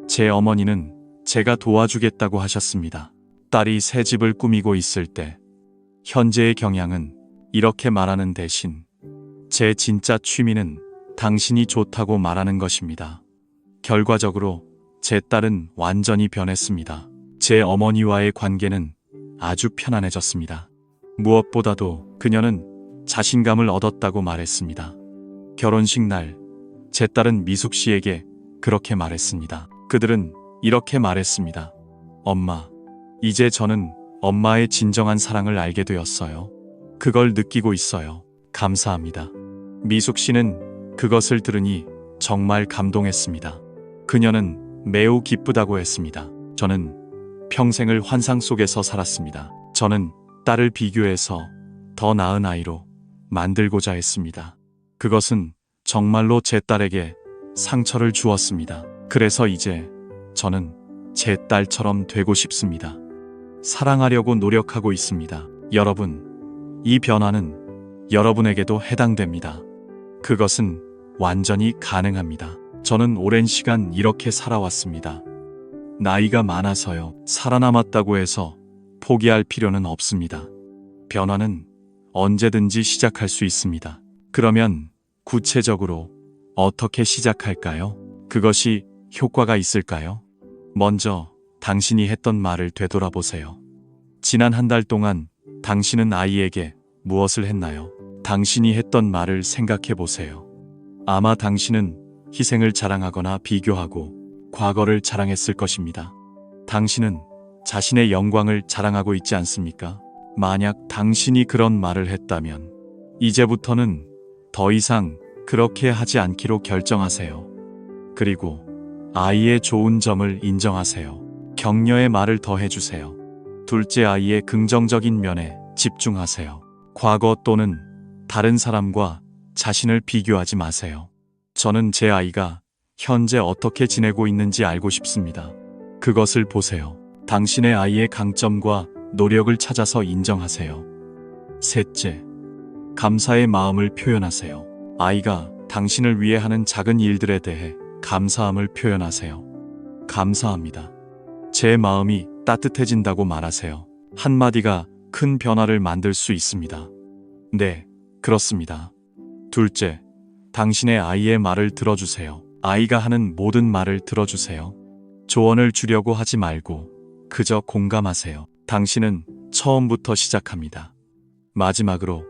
제 어머니는 제가 도와주겠다고 하셨습니다. 딸이 새 집을 꾸미고 있을 때 현재의 경향은 이렇게 말하는 대신 제 진짜 취미는 당신이 좋다고 말하는 것입니다. 결과적으로 제 딸은 완전히 변했습니다. 제 어머니와의 관계는 아주 편안해졌습니다. 무엇보다도 그녀는 자신감을 얻었다고 말했습니다. 결혼식 날 제 딸은 미숙 씨에게 그렇게 말했습니다. 그들은 이렇게 말했습니다. 엄마, 이제 저는 엄마의 진정한 사랑을 알게 되었어요. 그걸 느끼고 있어요. 감사합니다. 미숙 씨는 그것을 들으니 정말 감동했습니다. 그녀는 매우 기쁘다고 했습니다. 저는 평생을 환상 속에서 살았습니다. 저는 딸을 비교해서 더 나은 아이로 만들고자 했습니다. 그것은 정말로 제 딸에게 상처를 주었습니다. 그래서 이제 저는 제 딸처럼 되고 싶습니다. 사랑하려고 노력하고 있습니다. 여러분, 이 변화는 여러분에게도 해당됩니다. 그것은 완전히 가능합니다. 저는 오랜 시간 이렇게 살아왔습니다. 나이가 많아서요. 살아남았다고 해서 포기할 필요는 없습니다. 변화는 언제든지 시작할 수 있습니다. 그러면 구체적으로 어떻게 시작할까요? 그것이 효과가 있을까요? 먼저 당신이 했던 말을 되돌아보세요. 지난 한 달 동안 당신은 아이에게 무엇을 했나요? 당신이 했던 말을 생각해 보세요. 아마 당신은 희생을 자랑하거나 비교하고 과거를 자랑했을 것입니다. 당신은 자신의 영광을 자랑하고 있지 않습니까? 만약 당신이 그런 말을 했다면 이제부터는 더 이상 그렇게 하지 않기로 결정하세요. 그리고 아이의 좋은 점을 인정하세요. 격려의 말을 더해주세요. 둘째 아이의 긍정적인 면에 집중하세요. 과거 또는 다른 사람과 자신을 비교하지 마세요. 저는 제 아이가 현재 어떻게 지내고 있는지 알고 싶습니다. 그것을 보세요. 당신의 아이의 강점과 노력을 찾아서 인정하세요. 셋째, 감사의 마음을 표현하세요. 아이가 당신을 위해 하는 작은 일들에 대해 감사함을 표현하세요. 감사합니다. 제 마음이 따뜻해진다고 말하세요. 한마디가 큰 변화를 만들 수 있습니다. 네, 그렇습니다. 둘째, 당신의 아이의 말을 들어주세요. 아이가 하는 모든 말을 들어주세요. 조언을 주려고 하지 말고 그저 공감하세요. 당신은 처음부터 시작합니다. 마지막으로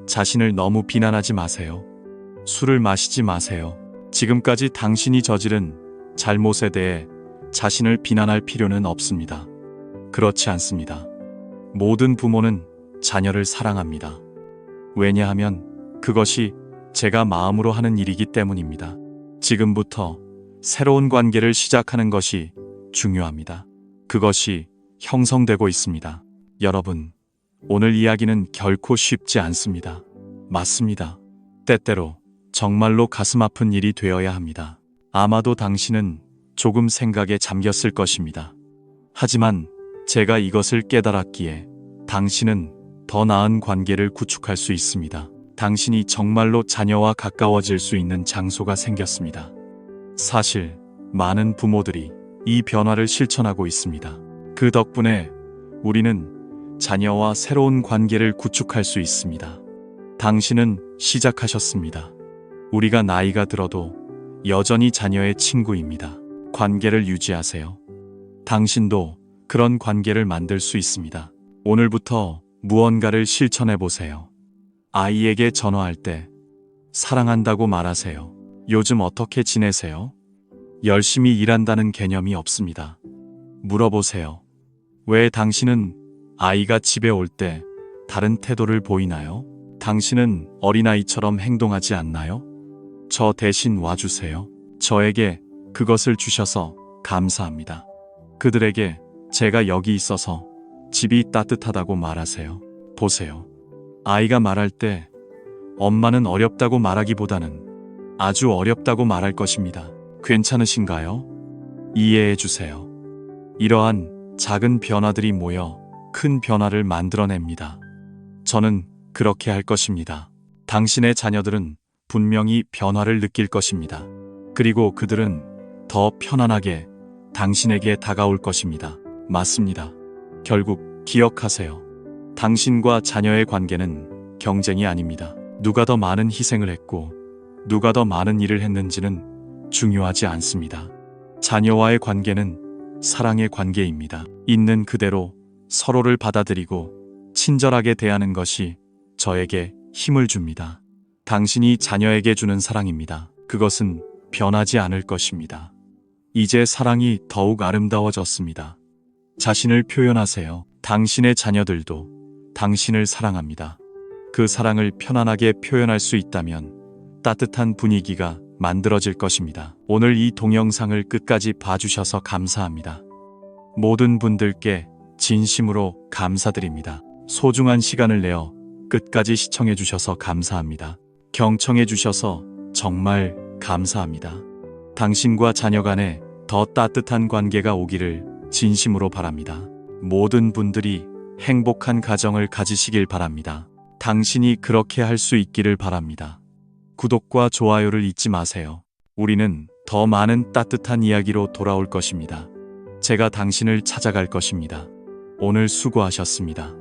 자신을 너무 비난하지 마세요. 술을 마시지 마세요. 지금까지 당신이 저지른 잘못에 대해 자신을 비난할 필요는 없습니다. 그렇지 않습니다. 모든 부모는 자녀를 사랑합니다. 왜냐하면 그것이 제가 마음으로 하는 일이기 때문입니다. 지금부터 새로운 관계를 시작하는 것이 중요합니다. 그것이 형성되고 있습니다. 여러분, 오늘 이야기는 결코 쉽지 않습니다. 맞습니다. 때때로 정말로 가슴 아픈 일이 되어야 합니다. 아마도 당신은 조금 생각에 잠겼을 것입니다. 하지만 제가 이것을 깨달았기에 당신은 더 나은 관계를 구축할 수 있습니다. 당신이 정말로 자녀와 가까워질 수 있는 장소가 생겼습니다. 사실 많은 부모들이 이 변화를 실천하고 있습니다. 그 덕분에 우리는 자녀와 새로운 관계를 구축할 수 있습니다. 당신은 시작하셨습니다. 우리가 나이가 들어도 여전히 자녀의 친구입니다. 관계를 유지하세요. 당신도 그런 관계를 만들 수 있습니다. 오늘부터 무언가를 실천해 보세요. 아이에게 전화할 때 사랑한다고 말하세요. 요즘 어떻게 지내세요? 열심히 일한다는 개념이 없습니다. 물어보세요. 왜 당신은 아이가 집에 올 때 다른 태도를 보이나요? 당신은 어린아이처럼 행동하지 않나요? 저 대신 와주세요. 저에게 그것을 주셔서 감사합니다. 그들에게 제가 여기 있어서 집이 따뜻하다고 말하세요. 보세요. 아이가 말할 때 엄마는 어렵다고 말하기보다는 아주 어렵다고 말할 것입니다. 괜찮으신가요? 이해해 주세요. 이러한 작은 변화들이 모여 큰 변화를 만들어냅니다. 저는 그렇게 할 것입니다. 당신의 자녀들은 분명히 변화를 느낄 것입니다. 그리고 그들은 더 편안하게 당신에게 다가올 것입니다. 맞습니다. 결국 기억하세요. 당신과 자녀의 관계는 경쟁이 아닙니다. 누가 더 많은 희생을 했고 누가 더 많은 일을 했는지는 중요하지 않습니다. 자녀와의 관계는 사랑의 관계입니다. 있는 그대로 서로를 받아들이고 친절하게 대하는 것이 저에게 힘을 줍니다. 당신이 자녀에게 주는 사랑입니다. 그것은 변하지 않을 것입니다. 이제 사랑이 더욱 아름다워졌습니다. 자신을 표현하세요. 당신의 자녀들도 당신을 사랑합니다. 그 사랑을 편안하게 표현할 수 있다면 따뜻한 분위기가 만들어질 것입니다. 오늘 이 동영상을 끝까지 봐주셔서 감사합니다. 모든 분들께 진심으로 감사드립니다. 소중한 시간을 내어 끝까지 시청해 주셔서 감사합니다. 경청해 주셔서 정말 감사합니다. 당신과 자녀 간에 더 따뜻한 관계가 오기를 진심으로 바랍니다. 모든 분들이 행복한 가정을 가지시길 바랍니다. 당신이 그렇게 할 수 있기를 바랍니다. 구독과 좋아요를 잊지 마세요. 우리는 더 많은 따뜻한 이야기로 돌아올 것입니다. 제가 당신을 찾아갈 것입니다. 오늘 수고하셨습니다.